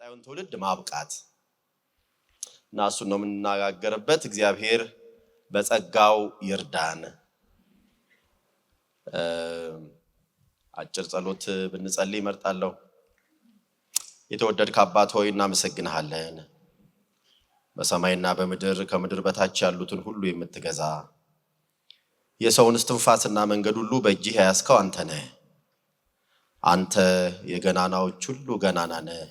ቀጣዩን ትውልድ ማብቃት እና እሱን ነው የምንነጋገርበት። እግዚአብሔር በጸጋው ይርዳን። አጭር ጸሎት ብንጸልይ እመርጣለሁ። የተወደድክ አባት ሆይ እናመሰግንሃለን። በሰማይና በምድር ከምድር በታች ያሉትን ሁሉ የምትገዛ የሰውን እስትንፋስና መንገድ ሁሉ በእጅህ ያስከው አንተ ነህ። አንተ የገናናዎች ሁሉ ገናና ነህ።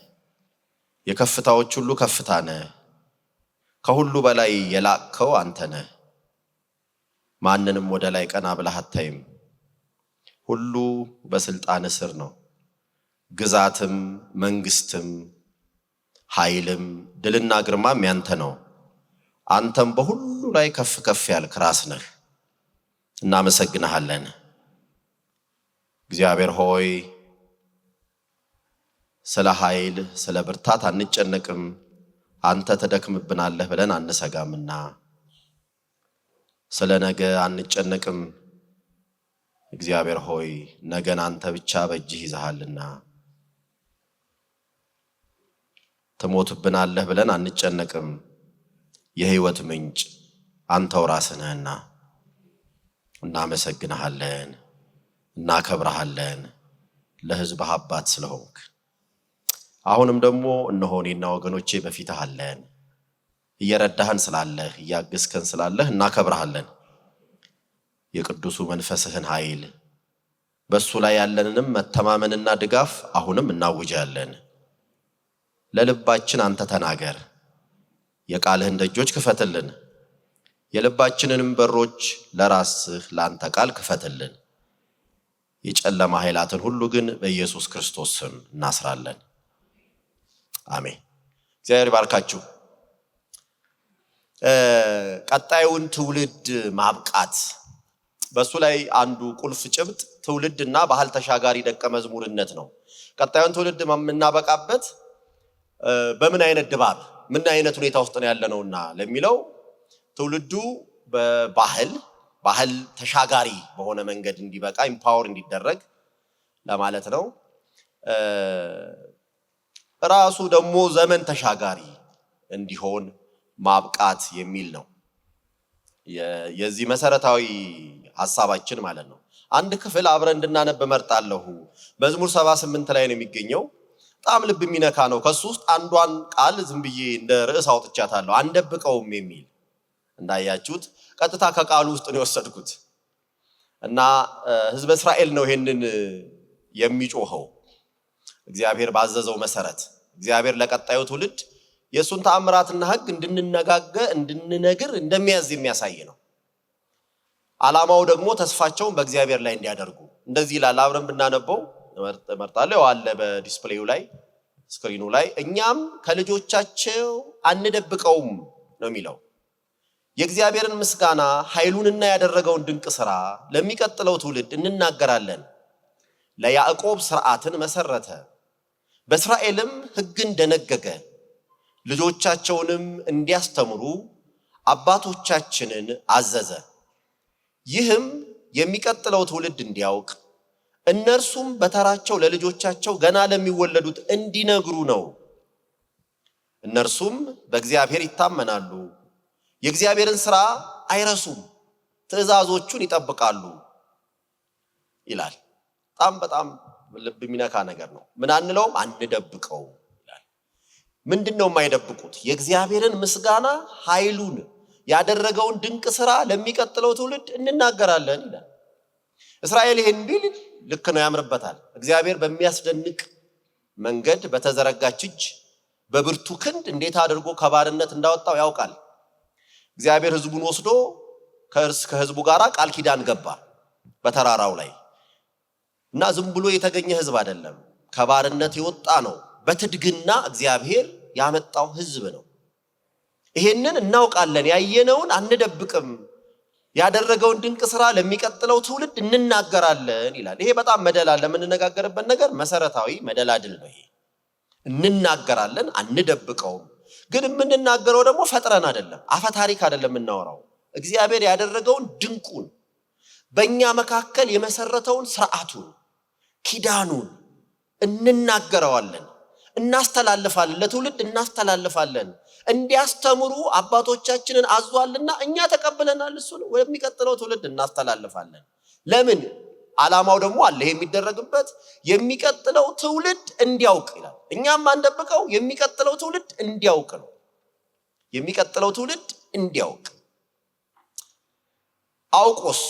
የከፍታዎች ሁሉ ከፍታ ነህ። ከሁሉ በላይ የላቅከው አንተ ነህ። ማንንም ወደ ላይ ቀና ብለህ አታይም። ሁሉ በስልጣን ስር ነው። ግዛትም መንግስትም ኃይልም ድልና ግርማም ያንተ ነው። አንተም በሁሉ ላይ ከፍ ከፍ ያልክ ራስ ነህ። እናመሰግንሃለን። እግዚአብሔር ሆይ ስለ ኃይል ስለ ብርታት አንጨነቅም፣ አንተ ተደክምብናለህ ብለን አንሰጋምና። ስለ ነገ አንጨነቅም፣ እግዚአብሔር ሆይ ነገን አንተ ብቻ በእጅህ ይዘሃልና። ትሞትብናለህ ብለን አንጨነቅም፣ የህይወት ምንጭ አንተው ራስህ ነህና። እናመሰግንሃለን፣ እናከብረሃለን ለህዝብህ አባት ስለሆንክ። አሁንም ደግሞ እነሆ እኔና ወገኖቼ በፊትህ አለን። እየረዳህን ስላለህ እያገዝከን ስላለህ እናከብረሃለን። የቅዱሱ መንፈስህን ኃይል በሱ ላይ ያለንንም መተማመንና ድጋፍ አሁንም እናውጃለን። ለልባችን አንተ ተናገር፣ የቃልህን ደጆች ክፈትልን። የልባችንንም በሮች ለራስህ ለአንተ ቃል ክፈትልን። የጨለማ ኃይላትን ሁሉ ግን በኢየሱስ ክርስቶስ ስም እናስራለን። አሜን። እግዚአብሔር ይባርካችሁ። ቀጣዩን ትውልድ ማብቃት፣ በሱ ላይ አንዱ ቁልፍ ጭብጥ ትውልድና ባህል ተሻጋሪ ደቀ መዝሙርነት ነው። ቀጣዩን ትውልድ የምናበቃበት በምን አይነት ድባብ ምን አይነት ሁኔታ ውስጥ ነው ያለነውና ለሚለው ትውልዱ ባህል ተሻጋሪ በሆነ መንገድ እንዲበቃ ኢምፓወር እንዲደረግ ለማለት ነው። ራሱ ደግሞ ዘመን ተሻጋሪ እንዲሆን ማብቃት የሚል ነው የዚህ መሰረታዊ ሐሳባችን ማለት ነው። አንድ ክፍል አብረን እንድናነብ እመርጣለሁ። መዝሙር 78 ላይ ነው የሚገኘው። በጣም ልብ የሚነካ ነው። ከሱ ውስጥ አንዷን ቃል ዝም ብዬ እንደ ርዕስ አውጥቻታለሁ፣ አንደብቀውም የሚል። እንዳያችሁት ቀጥታ ከቃሉ ውስጥ ነው የወሰድኩት እና ህዝበ እስራኤል ነው ይሄንን የሚጮኸው። እግዚአብሔር ባዘዘው መሰረት እግዚአብሔር ለቀጣዩ ትውልድ የሱን ተአምራትና ሕግ እንድንነግር እንደሚያዝ የሚያሳይ ነው። ዓላማው ደግሞ ተስፋቸውን በእግዚአብሔር ላይ እንዲያደርጉ እንደዚህ ይላል። አብረን ብናነበው እመርጣለሁ። አለ በዲስፕሌዩ ላይ ስክሪኑ ላይ። እኛም ከልጆቻቸው አንደብቀውም ነው የሚለው። የእግዚአብሔርን ምስጋና ኃይሉንና ያደረገውን ድንቅ ሥራ ለሚቀጥለው ትውልድ እንናገራለን። ለያዕቆብ ሥርዓትን መሰረተ፣ በእስራኤልም ሕግን ደነገገ። ልጆቻቸውንም እንዲያስተምሩ አባቶቻችንን አዘዘ። ይህም የሚቀጥለው ትውልድ እንዲያውቅ እነርሱም በተራቸው ለልጆቻቸው ገና ለሚወለዱት እንዲነግሩ ነው። እነርሱም በእግዚአብሔር ይታመናሉ፣ የእግዚአብሔርን ሥራ አይረሱም፣ ትእዛዞቹን ይጠብቃሉ ይላል። በጣም ልብ የሚነካ ነገር ነው። ምን አንለውም፣ አንደብቀው ይላል። ምንድነው የማይደብቁት? የእግዚአብሔርን ምስጋና ኃይሉን ያደረገውን ድንቅ ሥራ ለሚቀጥለው ትውልድ እንናገራለን ይላል። እስራኤል ይሄን ቢል ልክ ነው፣ ያምርበታል። እግዚአብሔር በሚያስደንቅ መንገድ በተዘረጋች እጅ በብርቱ ክንድ እንዴት አድርጎ ከባርነት እንዳወጣው ያውቃል። እግዚአብሔር ሕዝቡን ወስዶ ከሕዝቡ ጋር ቃል ኪዳን ገባ በተራራው ላይ እና ዝም ብሎ የተገኘ ሕዝብ አይደለም፣ ከባርነት የወጣ ነው። በትድግና እግዚአብሔር ያመጣው ሕዝብ ነው። ይሄንን እናውቃለን፣ ያየነውን አንደብቅም፣ ያደረገውን ድንቅ ሥራ ለሚቀጥለው ትውልድ እንናገራለን ይላል። ይሄ በጣም መደላል ለምንነጋገርበት ነገር መሰረታዊ መደላድል ነው። ይሄ እንናገራለን፣ አንደብቀውም። ግን የምንናገረው ደግሞ ፈጥረን አይደለም፣ አፈ ታሪክ አይደለም የምናወራው። እግዚአብሔር ያደረገውን ድንቁን፣ በእኛ መካከል የመሰረተውን ሥርዓቱን፣ ኪዳኑን እንናገረዋለን። እናስተላልፋለን፣ ለትውልድ እናስተላልፋለን። እንዲያስተምሩ አባቶቻችንን አዟልና እኛ ተቀብለናል። እሱን ወደሚቀጥለው ትውልድ እናስተላልፋለን። ለምን? ዓላማው ደግሞ አለ። ይሄ የሚደረግበት የሚቀጥለው ትውልድ እንዲያውቅ ይላል። እኛም አንደብቀው የሚቀጥለው ትውልድ እንዲያውቅ ነው። የሚቀጥለው ትውልድ እንዲያውቅ አውቆስ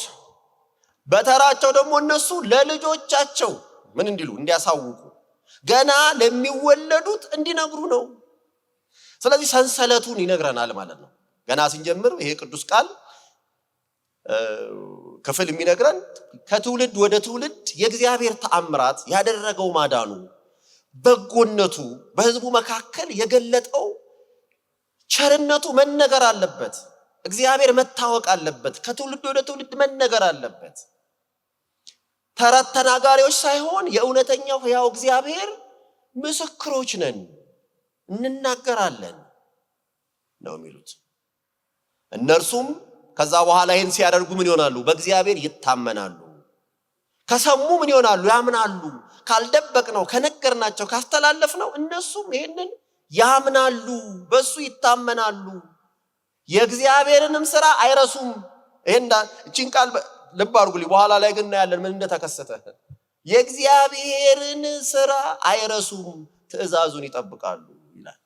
በተራቸው ደግሞ እነሱ ለልጆቻቸው ምን እንዲሉ እንዲያሳውቁ ገና ለሚወለዱት እንዲነግሩ ነው። ስለዚህ ሰንሰለቱን ይነግረናል ማለት ነው። ገና ስንጀምር ይሄ ቅዱስ ቃል ክፍል የሚነግረን ከትውልድ ወደ ትውልድ የእግዚአብሔር ተአምራት ያደረገው ማዳኑ፣ በጎነቱ፣ በሕዝቡ መካከል የገለጠው ቸርነቱ መነገር አለበት። እግዚአብሔር መታወቅ አለበት። ከትውልድ ወደ ትውልድ መነገር አለበት። ተረት ተናጋሪዎች ሳይሆን የእውነተኛው ሕያው እግዚአብሔር ምስክሮች ነን፣ እንናገራለን ነው የሚሉት። እነርሱም ከዛ በኋላ ይህን ሲያደርጉ ምን ይሆናሉ? በእግዚአብሔር ይታመናሉ። ከሰሙ ምን ይሆናሉ? ያምናሉ። ካልደበቅነው፣ ከነገርናቸው፣ ካስተላለፍነው እነሱም ይህንን ያምናሉ፣ በሱ ይታመናሉ። የእግዚአብሔርንም ስራ አይረሱም። እቺን ቃል ልብ አድርጉልኝ። በኋላ ላይ ግን እናያለን ምን እንደተከሰተ። የእግዚአብሔርን ስራ አይረሱም፣ ትእዛዙን ይጠብቃሉ ይላል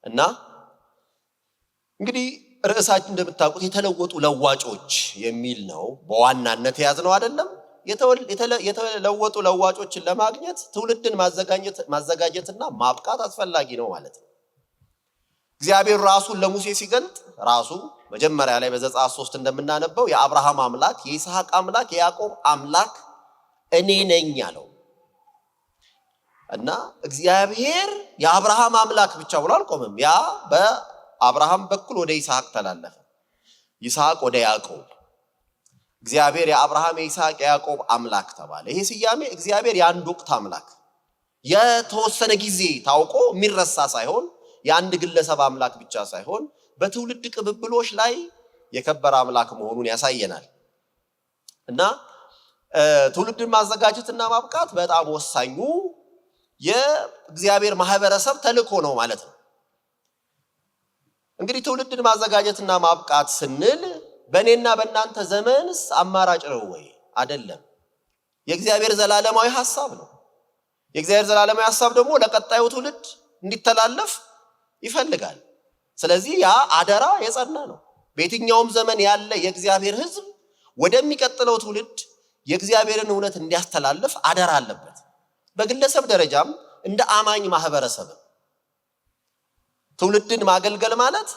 እና እንግዲህ ርዕሳችን እንደምታውቁት የተለወጡ ለዋጮች የሚል ነው። በዋናነት የያዝነው አይደለም። የተለወጡ ለዋጮችን ለማግኘት ትውልድን ማዘጋጀትና ማብቃት አስፈላጊ ነው ማለት ነው። እግዚአብሔር ራሱን ለሙሴ ሲገልጥ ራሱ መጀመሪያ ላይ በዘጸአት 3 እንደምናነበው የአብርሃም አምላክ፣ የይስሐቅ አምላክ፣ የያዕቆብ አምላክ እኔ ነኝ አለው እና እግዚአብሔር የአብርሃም አምላክ ብቻ ብሎ አልቆምም። ያ በአብርሃም በኩል ወደ ይስሐቅ ተላለፈ፣ ይስሐቅ ወደ ያዕቆብ። እግዚአብሔር የአብርሃም፣ የይስሐቅ፣ የያዕቆብ አምላክ ተባለ። ይሄ ስያሜ እግዚአብሔር የአንድ ወቅት አምላክ የተወሰነ ጊዜ ታውቆ የሚረሳ ሳይሆን የአንድ ግለሰብ አምላክ ብቻ ሳይሆን በትውልድ ቅብብሎች ላይ የከበረ አምላክ መሆኑን ያሳየናል እና ትውልድን ማዘጋጀትና ማብቃት በጣም ወሳኙ የእግዚአብሔር ማህበረሰብ ተልእኮ ነው ማለት ነው። እንግዲህ ትውልድን ማዘጋጀትና ማብቃት ስንል በእኔና በእናንተ ዘመንስ አማራጭ ነው ወይ? አይደለም። የእግዚአብሔር ዘላለማዊ ሐሳብ ነው። የእግዚአብሔር ዘላለማዊ ሐሳብ ደግሞ ለቀጣዩ ትውልድ እንዲተላለፍ ይፈልጋል። ስለዚህ ያ አደራ የጸና ነው። በየትኛውም ዘመን ያለ የእግዚአብሔር ሕዝብ ወደሚቀጥለው ትውልድ የእግዚአብሔርን እውነት እንዲያስተላልፍ አደራ አለበት። በግለሰብ ደረጃም እንደ አማኝ ማህበረሰብ ትውልድን ማገልገል ማለት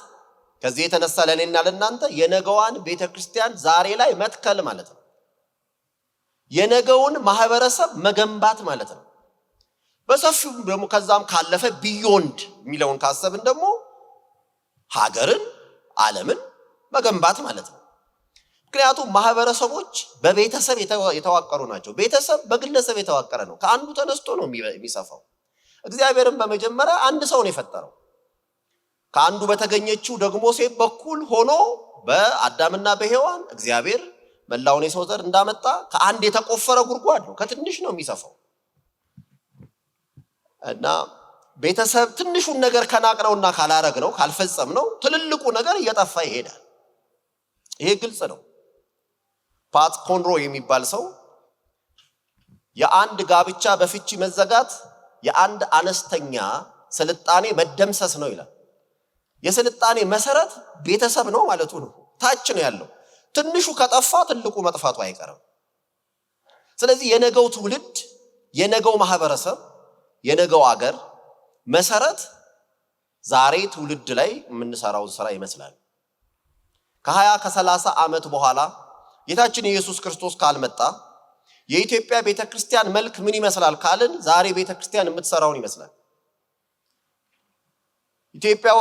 ከዚህ የተነሳ ለእኔና ለእናንተ የነገዋን ቤተክርስቲያን ዛሬ ላይ መትከል ማለት ነው። የነገውን ማህበረሰብ መገንባት ማለት ነው። በሰፊው ደግሞ ከዛም ካለፈ ቢዮንድ የሚለውን ካሰብን ደግሞ ሀገርን፣ ዓለምን መገንባት ማለት ነው። ምክንያቱም ማህበረሰቦች በቤተሰብ የተዋቀሩ ናቸው። ቤተሰብ በግለሰብ የተዋቀረ ነው። ከአንዱ ተነስቶ ነው የሚሰፋው። እግዚአብሔርም በመጀመሪያ አንድ ሰው ነው የፈጠረው። ከአንዱ በተገኘችው ደግሞ ሴት በኩል ሆኖ በአዳምና በሔዋን እግዚአብሔር መላውን የሰው ዘር እንዳመጣ ከአንድ የተቆፈረ ጉድጓድ ነው። ከትንሽ ነው የሚሰፋው እና ቤተሰብ ትንሹን ነገር ከናቅነውና ካላረግነው ካልፈጸምነው ትልልቁ ነገር እየጠፋ ይሄዳል። ይሄ ግልጽ ነው። ፓት ኮንሮ የሚባል ሰው የአንድ ጋብቻ በፍቺ መዘጋት የአንድ አነስተኛ ስልጣኔ መደምሰስ ነው ይላል። የስልጣኔ መሰረት ቤተሰብ ነው ማለቱ ነው። ታች ነው ያለው። ትንሹ ከጠፋ ትልቁ መጥፋቱ አይቀርም። ስለዚህ የነገው ትውልድ፣ የነገው ማህበረሰብ፣ የነገው አገር መሰረት ዛሬ ትውልድ ላይ የምንሰራውን ስራ ይመስላል። ከ20 ከ30 ዓመት በኋላ ጌታችን ኢየሱስ ክርስቶስ ካልመጣ የኢትዮጵያ ቤተክርስቲያን መልክ ምን ይመስላል ካልን ዛሬ ቤተክርስቲያን የምትሰራውን ይመስላል። ኢትዮጵያ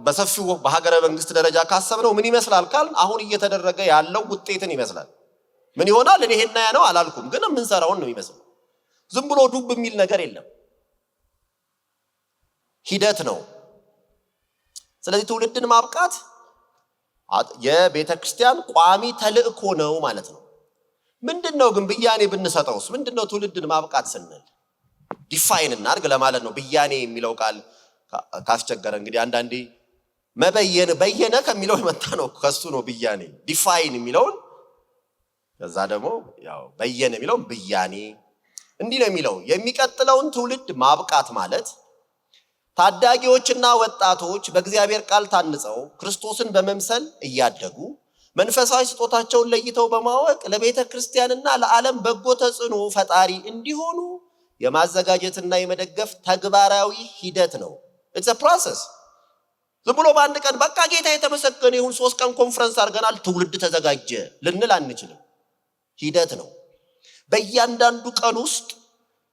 በሰፊው በሀገረ መንግስት ደረጃ ካሰብነው ምን ይመስላል ካልን አሁን እየተደረገ ያለው ውጤትን ይመስላል። ምን ይሆናል? እኔ ይሄና ያ ነው አላልኩም፣ ግን የምንሰራውን ነው የሚመስለው። ዝም ብሎ ዱብ የሚል ነገር የለም፣ ሂደት ነው። ስለዚህ ትውልድን ማብቃት የቤተክርስቲያን ቋሚ ተልእኮ ነው ማለት ነው። ምንድነው ግን ብያኔ ብንሰጠውስ? ምንድነው ትውልድን ማብቃት ስንል? ዲፋይን እናድርግ ለማለት ነው። ብያኔ የሚለው ቃል ካስቸገረ እንግዲህ አንዳንዴ በየነ ከሚለው የመጣ ነው፣ ከሱ ነው ብያኔ። ዲፋይን የሚለውን ከዛ ደግሞ ያው በየነ የሚለውን ብያኔ እንዲህ ነው የሚለው። የሚቀጥለውን ትውልድ ማብቃት ማለት ታዳጊዎችና ወጣቶች በእግዚአብሔር ቃል ታንጸው ክርስቶስን በመምሰል እያደጉ መንፈሳዊ ስጦታቸውን ለይተው በማወቅ ለቤተ ክርስቲያንና ለዓለም በጎ ተጽዕኖ ፈጣሪ እንዲሆኑ የማዘጋጀትና የመደገፍ ተግባራዊ ሂደት ነው። ኢትስ አ ፕሮሰስ። ዝም ብሎ በአንድ ቀን በቃ ጌታ የተመሰገነ ይሁን 3 ቀን ኮንፈረንስ አድርገናል ትውልድ ተዘጋጀ ልንል አንችልም። ሂደት ነው። በእያንዳንዱ ቀን ውስጥ፣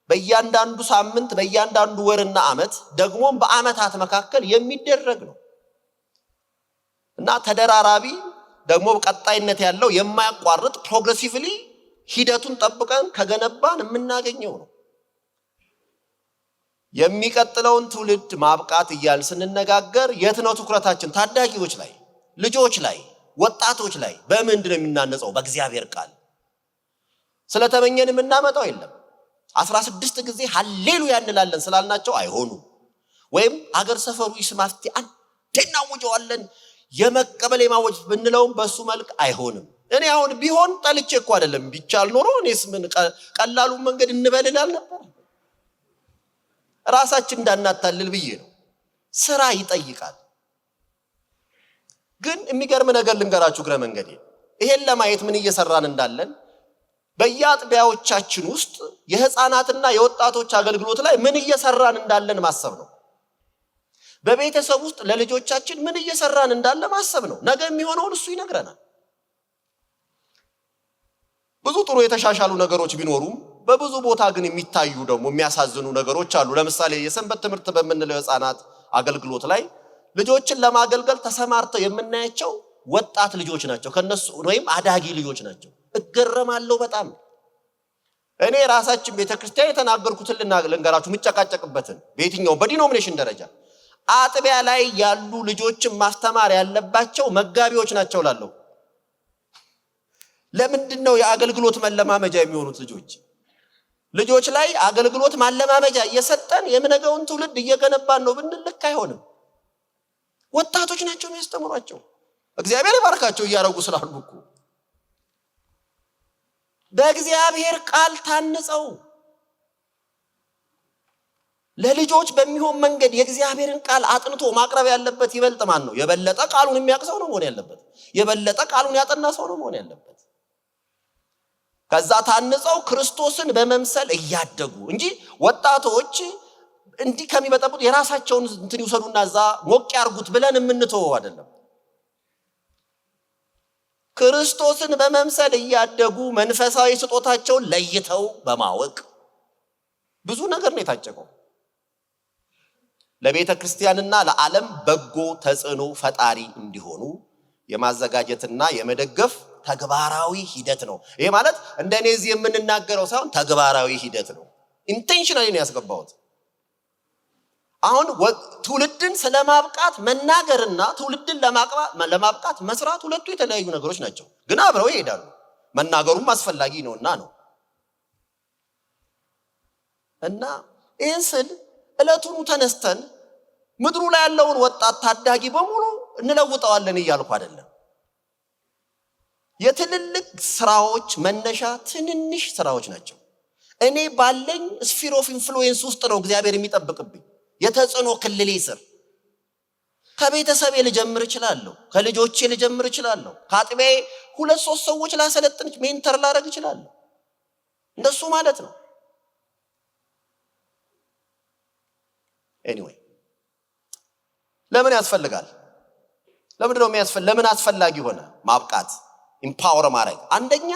በእያንዳንዱ ሳምንት፣ በእያንዳንዱ ወርና ዓመት ደግሞም በዓመታት መካከል የሚደረግ ነው እና ተደራራቢ ደግሞ ቀጣይነት ያለው የማያቋርጥ ፕሮግሬሲቭሊ ሂደቱን ጠብቀን ከገነባን የምናገኘው ነው። የሚቀጥለውን ትውልድ ማብቃት እያልን ስንነጋገር የት ነው ትኩረታችን? ታዳጊዎች ላይ፣ ልጆች ላይ፣ ወጣቶች ላይ። በምንድን ነው የምናነጸው? በእግዚአብሔር ቃል። ስለተመኘን የምናመጣው የለም። 16 ጊዜ ሃሌሉያ እንላለን ስላልናቸው አይሆኑም። ወይም ሀገር ሰፈሩ ይስማፍቲ አንዴ እናውጀዋለን የመቀበል የማወጅ ብንለውም በሱ መልክ አይሆንም። እኔ አሁን ቢሆን ጠልቼ እኮ አይደለም፣ ቢቻል ኖሮ እኔስ ምን ቀላሉን መንገድ እንበልላል ነበር። ራሳችን እንዳናታልል ብዬ ነው። ስራ ይጠይቃል። ግን የሚገርም ነገር ልንገራችሁ እግረ መንገዴ። ይሄን ለማየት ምን እየሰራን እንዳለን በየአጥቢያዎቻችን ውስጥ የህፃናትና የወጣቶች አገልግሎት ላይ ምን እየሰራን እንዳለን ማሰብ ነው። በቤተሰብ ውስጥ ለልጆቻችን ምን እየሰራን እንዳለ ማሰብ ነው። ነገ የሚሆነውን እሱ ይነግረናል። ብዙ ጥሩ የተሻሻሉ ነገሮች ቢኖሩም በብዙ ቦታ ግን የሚታዩ ደግሞ የሚያሳዝኑ ነገሮች አሉ። ለምሳሌ የሰንበት ትምህርት በምንለው የህፃናት አገልግሎት ላይ ልጆችን ለማገልገል ተሰማርተው የምናያቸው ወጣት ልጆች ናቸው፣ ከነሱ ወይም አዳጊ ልጆች ናቸው። እገረማለሁ በጣም። እኔ ራሳችን ቤተክርስቲያን የተናገርኩትን ልንገራችሁ፣ የምጨቃጨቅበትን በየትኛው በዲኖሚኔሽን ደረጃ አጥቢያ ላይ ያሉ ልጆችን ማስተማር ያለባቸው መጋቢዎች ናቸው ላለው። ለምንድን ነው የአገልግሎት መለማመጃ የሚሆኑት ልጆች ላይ አገልግሎት ማለማመጃ እየሰጠን የምነገውን ትውልድ እየገነባን ነው ብንል ልክ አይሆንም። ወጣቶች ናቸው የሚያስተምሯቸው። እግዚአብሔር ይባርካቸው እያረጉ ስላሉ እኮ በእግዚአብሔር ቃል ታንጸው ለልጆች በሚሆን መንገድ የእግዚአብሔርን ቃል አጥንቶ ማቅረብ ያለበት ይበልጥ ማን ነው? የበለጠ ቃሉን የሚያውቅ ሰው ነው መሆን ያለበት። የበለጠ ቃሉን ያጠና ሰው ነው መሆን ያለበት። ከዛ ታንጸው ክርስቶስን በመምሰል እያደጉ እንጂ ወጣቶች እንዲህ ከሚበጠቡት የራሳቸውን እንትን ይውሰዱና እዛ ሞቅ ያርጉት ብለን የምንተወው አይደለም። ክርስቶስን በመምሰል እያደጉ መንፈሳዊ ስጦታቸውን ለይተው በማወቅ ብዙ ነገር ነው የታጨቀው። ለቤተ ክርስቲያንና ለዓለም በጎ ተጽዕኖ ፈጣሪ እንዲሆኑ የማዘጋጀትና የመደገፍ ተግባራዊ ሂደት ነው። ይሄ ማለት እንደኔ እዚህ የምንናገረው ሳይሆን ተግባራዊ ሂደት ነው። ኢንቴንሽናሊ ነው ያስገባሁት። አሁን ትውልድን ስለማብቃት መናገርና ትውልድን ለማብቃት መስራት ሁለቱ የተለያዩ ነገሮች ናቸው፣ ግን አብረው ይሄዳሉ። መናገሩም አስፈላጊ ነውና ነው። እና ይህን ስል ዕለቱኑ ተነስተን ምድሩ ላይ ያለውን ወጣት ታዳጊ በሙሉ እንለውጠዋለን እያልኩ አይደለም። የትልልቅ ስራዎች መነሻ ትንንሽ ስራዎች ናቸው። እኔ ባለኝ ስፊር ኦፍ ኢንፍሉዌንስ ውስጥ ነው እግዚአብሔር የሚጠብቅብኝ። የተጽዕኖ ክልሌ ስር ከቤተሰቤ ልጀምር እችላለሁ፣ ከልጆቼ ልጀምር እችላለሁ፣ ከአጥቢያዬ 2-3 ሰዎች ላሰለጥን ሜንተር ላደርግ እችላለሁ። እንደሱ ማለት ነው። ኤኒዌይ ለምን ያስፈልጋል? ለምን አስፈላጊ ሆነ ማብቃት? ኢምፓወር ማድረግ አንደኛ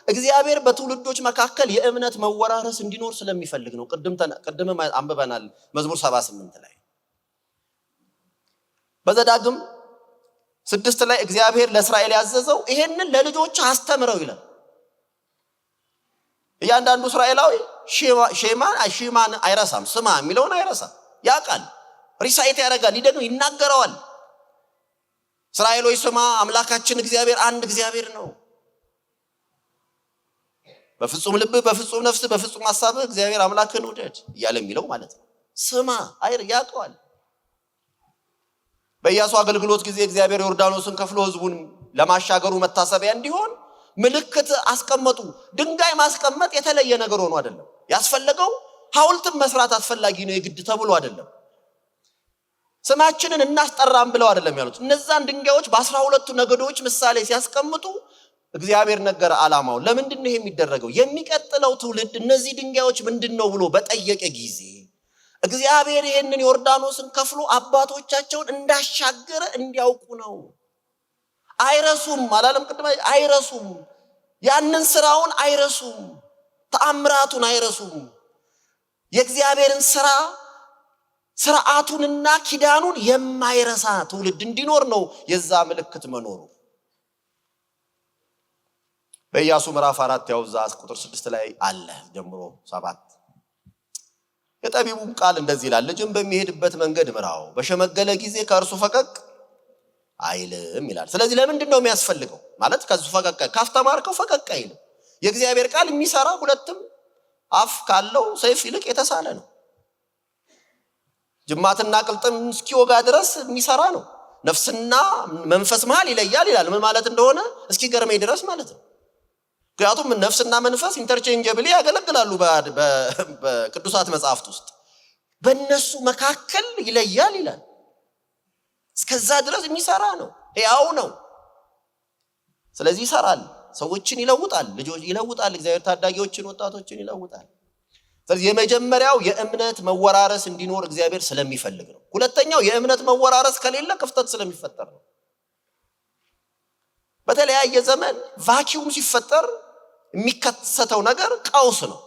እግዚአብሔር በትውልዶች መካከል የእምነት መወራረስ እንዲኖር ስለሚፈልግ ነው። ቅድም አንብበናል መዝሙር 78 ላይ። በዘዳግም 6 ላይ እግዚአብሔር ለእስራኤል ያዘዘው ይሄንን ለልጆች አስተምረው ይላል። እያንዳንዱ እስራኤላዊ ሺማን አይረሳም፣ ስማ የሚለውን አይረሳም። ያውቃል፣ ሪሳይት ያደርጋል፣ ይደግም ይናገረዋል። እስራኤሎች ስማ፣ አምላካችን እግዚአብሔር አንድ እግዚአብሔር ነው። በፍጹም ልብ፣ በፍጹም ነፍስ፣ በፍጹም ሐሳብ እግዚአብሔር አምላክን ውደድ እያለ የሚለው ማለት ነው። ስማ ያውቀዋል። በኢያሱ አገልግሎት ጊዜ እግዚአብሔር ዮርዳኖስን ከፍሎ ህዝቡን ለማሻገሩ መታሰቢያ እንዲሆን ምልክት አስቀመጡ። ድንጋይ ማስቀመጥ የተለየ ነገር ሆኖ አይደለም ያስፈለገው። ሐውልትን መስራት አስፈላጊ ነው የግድ ተብሎ አይደለም። ስማችንን እናስጠራም ብለው አይደለም ያሉት። እነዛን ድንጋዮች በ12 ነገዶች ምሳሌ ሲያስቀምጡ እግዚአብሔር ነገረ ዓላማው። ለምንድን ነው የሚደረገው? የሚቀጥለው ትውልድ እነዚህ ድንጋዮች ምንድነው ብሎ በጠየቀ ጊዜ እግዚአብሔር ይሄንን ዮርዳኖስን ከፍሎ አባቶቻቸውን እንዳሻገረ እንዲያውቁ ነው። አይረሱም አላለም ቅድም? አይረሱም። ያንን ስራውን አይረሱም። ተአምራቱን አይረሱም። የእግዚአብሔርን ስራ ስርዓቱንና ኪዳኑን የማይረሳ ትውልድ እንዲኖር ነው የዛ ምልክት መኖሩ። በኢያሱ ምዕራፍ 4 ያው ዛስ ቁጥር 6 ላይ አለ ጀምሮ 7 የጠቢቡም ቃል እንደዚህ ይላል፣ ልጅም በሚሄድበት መንገድ ምራው፣ በሸመገለ ጊዜ ከእርሱ ፈቀቅ አይልም ይላል። ስለዚህ ለምንድን ነው የሚያስፈልገው? ማለት ከሱ ፈቀቅ ካስተማርከው ፈቀቅ አይልም። የእግዚአብሔር ቃል የሚሰራ ሁለትም አፍ ካለው ሰይፍ ይልቅ የተሳለ ነው። ጅማትና ቅልጥም እስኪወጋ ድረስ የሚሰራ ነው። ነፍስና መንፈስ መሃል ይለያል ይላል። ምን ማለት እንደሆነ እስኪ ገርመኝ ድረስ ማለት ነው። ምክንያቱም ነፍስና መንፈስ ኢንተርቼንጀብሊ ያገለግላሉ በቅዱሳት መጽሐፍት ውስጥ። በእነሱ መካከል ይለያል ይላል። እስከዛ ድረስ የሚሰራ ነው፣ ያው ነው። ስለዚህ ይሰራል፣ ሰዎችን ይለውጣል፣ ልጆች ይለውጣል፣ እግዚአብሔር ታዳጊዎችን ወጣቶችን ይለውጣል። ስለዚህ የመጀመሪያው የእምነት መወራረስ እንዲኖር እግዚአብሔር ስለሚፈልግ ነው። ሁለተኛው የእምነት መወራረስ ከሌለ ክፍተት ስለሚፈጠር ነው። በተለያየ ዘመን ቫኪዩም ሲፈጠር የሚከሰተው ነገር ቀውስ ነው፣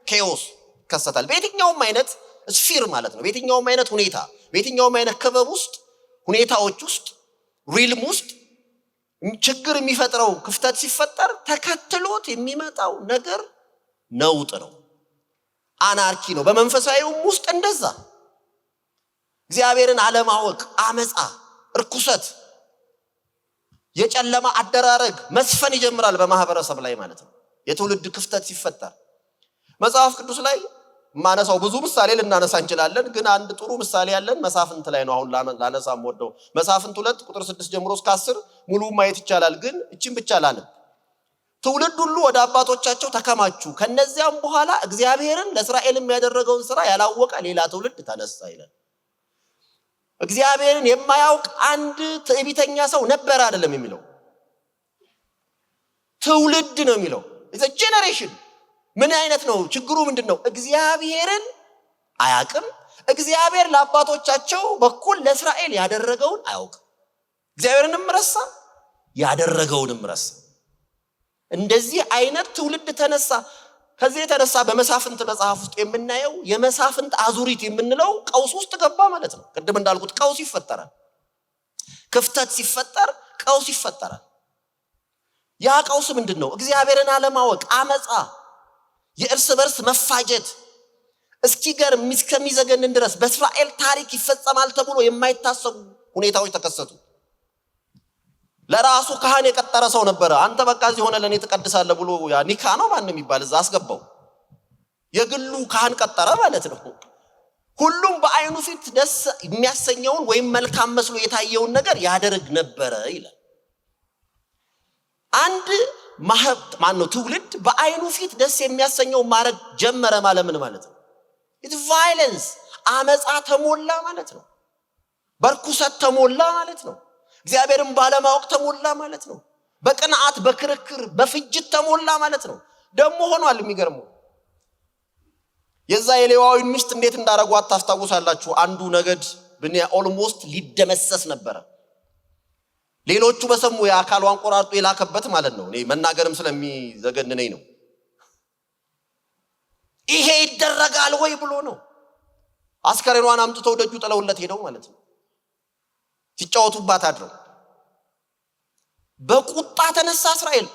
ኬኦስ ይከሰታል። በየትኛውም አይነት ስፊር ማለት ነው፣ በየትኛውም አይነት ሁኔታ፣ በየትኛውም አይነት ክበብ ውስጥ ሁኔታዎች ውስጥ ሪልም ውስጥ ችግር የሚፈጥረው ክፍተት ሲፈጠር ተከትሎት የሚመጣው ነገር ነውጥ ነው፣ አናርኪ ነው። በመንፈሳዊውም ውስጥ እንደዛ እግዚአብሔርን አለማወቅ፣ አመፃ፣ እርኩሰት፣ የጨለማ አደራረግ መስፈን ይጀምራል በማህበረሰብ ላይ ማለት ነው። የትውልድ ክፍተት ሲፈጠር መጽሐፍ ቅዱስ ላይ ማነሳው ብዙ ምሳሌ ልናነሳ እንችላለን፣ ግን አንድ ጥሩ ምሳሌ ያለን መሳፍንት ላይ ነው። አሁን ላነሳም ወደው መሳፍንት 2 ቁጥር 6 ጀምሮ እስከ 10 ሙሉ ማየት ይቻላል፣ ግን እቺን ብቻ ላነብ። ትውልድ ሁሉ ወደ አባቶቻቸው ተከማቹ፣ ከነዚያም በኋላ እግዚአብሔርን ለእስራኤልም ያደረገውን ስራ ያላወቀ ሌላ ትውልድ ተነሳ ይላል። እግዚአብሔርን የማያውቅ አንድ ትዕቢተኛ ሰው ነበር አይደለም የሚለው፣ ትውልድ ነው የሚለው። ኢትስ ጄነሬሽን። ምን አይነት ነው? ችግሩ ምንድነው? እግዚአብሔርን አያውቅም። እግዚአብሔር ለአባቶቻቸው በኩል ለእስራኤል ያደረገውን አያውቅም። እግዚአብሔርንም ረሳ፣ ያደረገውንም ረሳ። እንደዚህ አይነት ትውልድ ተነሳ። ከዚህ የተነሳ በመሳፍንት መጽሐፍ ውስጥ የምናየው የመሳፍንት አዙሪት የምንለው ቀውስ ውስጥ ገባ ማለት ነው። ቅድም እንዳልኩት ቀውስ ይፈጠራል። ክፍተት ሲፈጠር ቀውስ ይፈጠራል። ያ ቀውስ ምንድነው? እግዚአብሔርን አለማወቅ፣ አመፃ፣ የእርስ በርስ መፋጀት እስኪገርም እስከሚዘገንን ድረስ በእስራኤል ታሪክ ይፈጸማል ተብሎ የማይታሰቡ ሁኔታዎች ተከሰቱ። ለራሱ ካህን የቀጠረ ሰው ነበረ። አንተ በቃ እዚህ ሆነ ለኔ ትቀድሳለህ ብሎ ያ ኒካ ነው ማን የሚባል እዛ አስገባው። የግሉ ካህን ቀጠረ ማለት ነው። ሁሉም በአይኑ ፊት ደስ የሚያሰኘውን ወይም መልካም መስሎ የታየውን ነገር ያደርግ ነበረ ይላል። አንድ ትውልድ በአይኑ ፊት ደስ የሚያሰኘውን ማድረግ ጀመረ ማለት ምን ማለት ነው? ኢትስ ቫዮለንስ፣ አመፃ ተሞላ ማለት ነው። በርኩሰት ተሞላ ማለት ነው። እግዚአብሔርን ባለማወቅ ተሞላ ማለት ነው። በቅንዓት፣ በክርክር፣ በፍጅት ተሞላ ማለት ነው። ደግሞ ሆኗል። የሚገርመው የዛ የሌዋዊን ሚስት እንዴት እንዳረጓት ታስታውሳላችሁ? አንዱ ነገድ ብንያ ኦልሞስት ሊደመሰስ ነበረ። ሌሎቹ በሰሙ የአካሏን ቆራርጦ የላከበት ማለት ነው። እኔ መናገርም ስለሚዘገንነኝ ነው። ይሄ ይደረጋል ወይ ብሎ ነው። አስከሬኗን አምጥተው ደጁ ጥለውለት ሄደው ማለት ነው። ሲጫወቱባት አድረው በቁጣ ተነሳ እስራኤል።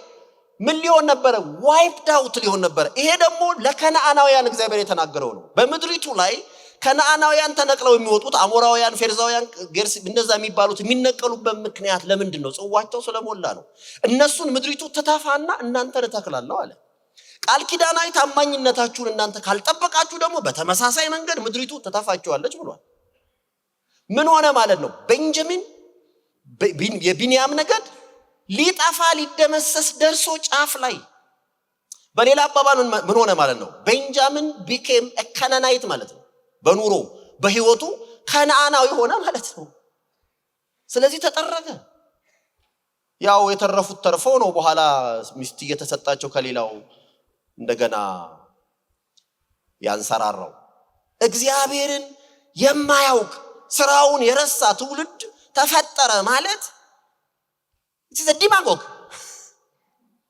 ምን ሊሆን ነበረ? ዋይፕድ አውት ሊሆን ነበረ። ይሄ ደግሞ ለከነዓናውያን እግዚአብሔር የተናገረው ነው። በምድሪቱ ላይ ከነዓናውያን ተነቅለው የሚወጡት አሞራውያን፣ ፌርዛውያን፣ ጌርስ እንደዛ የሚባሉት የሚነቀሉበት ምክንያት ለምንድን ነው? ጽዋቸው ስለሞላ ነው። እነሱን ምድሪቱ ትተፋና እናንተን እተክላለሁ አለ። ቃል ኪዳናዊ ታማኝነታችሁን እናንተ ካልጠበቃችሁ ደግሞ በተመሳሳይ መንገድ ምድሪቱ ትተፋችኋለች ብሏል። ምን ሆነ ማለት ነው? ቤንጃሚን የቢንያም ነገድ ሊጠፋ ሊደመሰስ ደርሶ ጫፍ ላይ። በሌላ አባባል ምን ሆነ ማለት ነው? ቤንጃሚን ቢኬም ከነናይት ማለት ነው። በኑሮ በህይወቱ ከነአናዊ ሆነ ማለት ነው። ስለዚህ ተጠረገ። ያው የተረፉት ተርፈው ነው በኋላ ሚስት እየተሰጣቸው ከሌላው እንደገና ያንሰራራው። እግዚአብሔርን የማያውቅ ስራውን የረሳ ትውልድ ተፈጠረ ማለት ዲማጎግ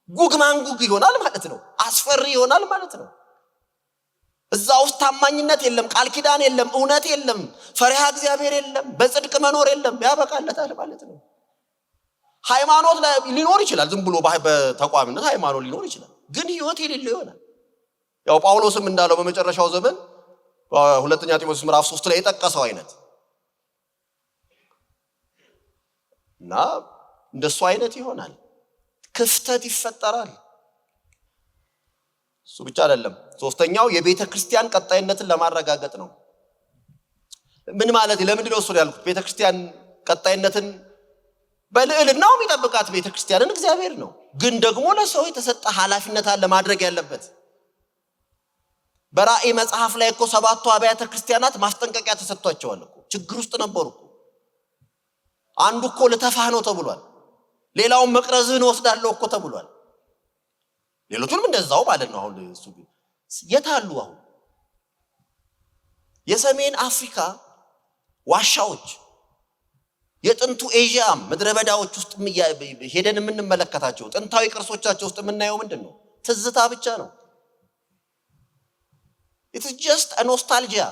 ጉግ ማንጉግ ይሆናል ማለት ነው። አስፈሪ ይሆናል ማለት ነው። እዛ ውስጥ ታማኝነት የለም፣ ቃል ኪዳን የለም፣ እውነት የለም፣ ፈሪሃ እግዚአብሔር የለም፣ በጽድቅ መኖር የለም። ያበቃለታል ማለት ነው። ሃይማኖት ሊኖር ይችላል፣ ዝም ብሎ በተቋምነት ሃይማኖት ሊኖር ይችላል፣ ግን ህይወት የሌለው ይሆናል። ያው ጳውሎስም እንዳለው በመጨረሻው ዘመን ሁለተኛ ጢሞቴዎስ ምዕራፍ 3 ላይ የጠቀሰው አይነት እና እንደሱ አይነት ይሆናል። ክፍተት ይፈጠራል። እሱ ብቻ አይደለም። ሶስተኛው የቤተ ክርስቲያን ቀጣይነትን ለማረጋገጥ ነው። ምን ማለት ለምንድን ነው እሱ ያልኩት? ቤተ ክርስቲያን ቀጣይነትን በልዕልናው የሚጠብቃት ቤተ ክርስቲያንን እግዚአብሔር ነው። ግን ደግሞ ለሰው የተሰጠ ኃላፊነት አለ ማድረግ ያለበት። በራእይ መጽሐፍ ላይ እኮ 7ቱ አብያተ ክርስቲያናት ማስጠንቀቂያ ተሰጥቷቸዋል እኮ። ችግር ውስጥ ነበሩ እኮ። አንዱ እኮ ልተፋህ ነው ተብሏል። ሌላውን መቅረዝህን ወስዳለሁ እኮ ተብሏል። ሌሎቹንም እንደዛው ማለት ነው። አሁን እሱ የት አሉ? አሁን የሰሜን አፍሪካ ዋሻዎች፣ የጥንቱ ኤዥያ ምድረ በዳዎች ውስጥ ሄደን የምንመለከታቸው ጥንታዊ ቅርሶቻቸው ውስጥ የምናየው ምንድን ነው? ትዝታ ብቻ ነው። It's just a nostalgia።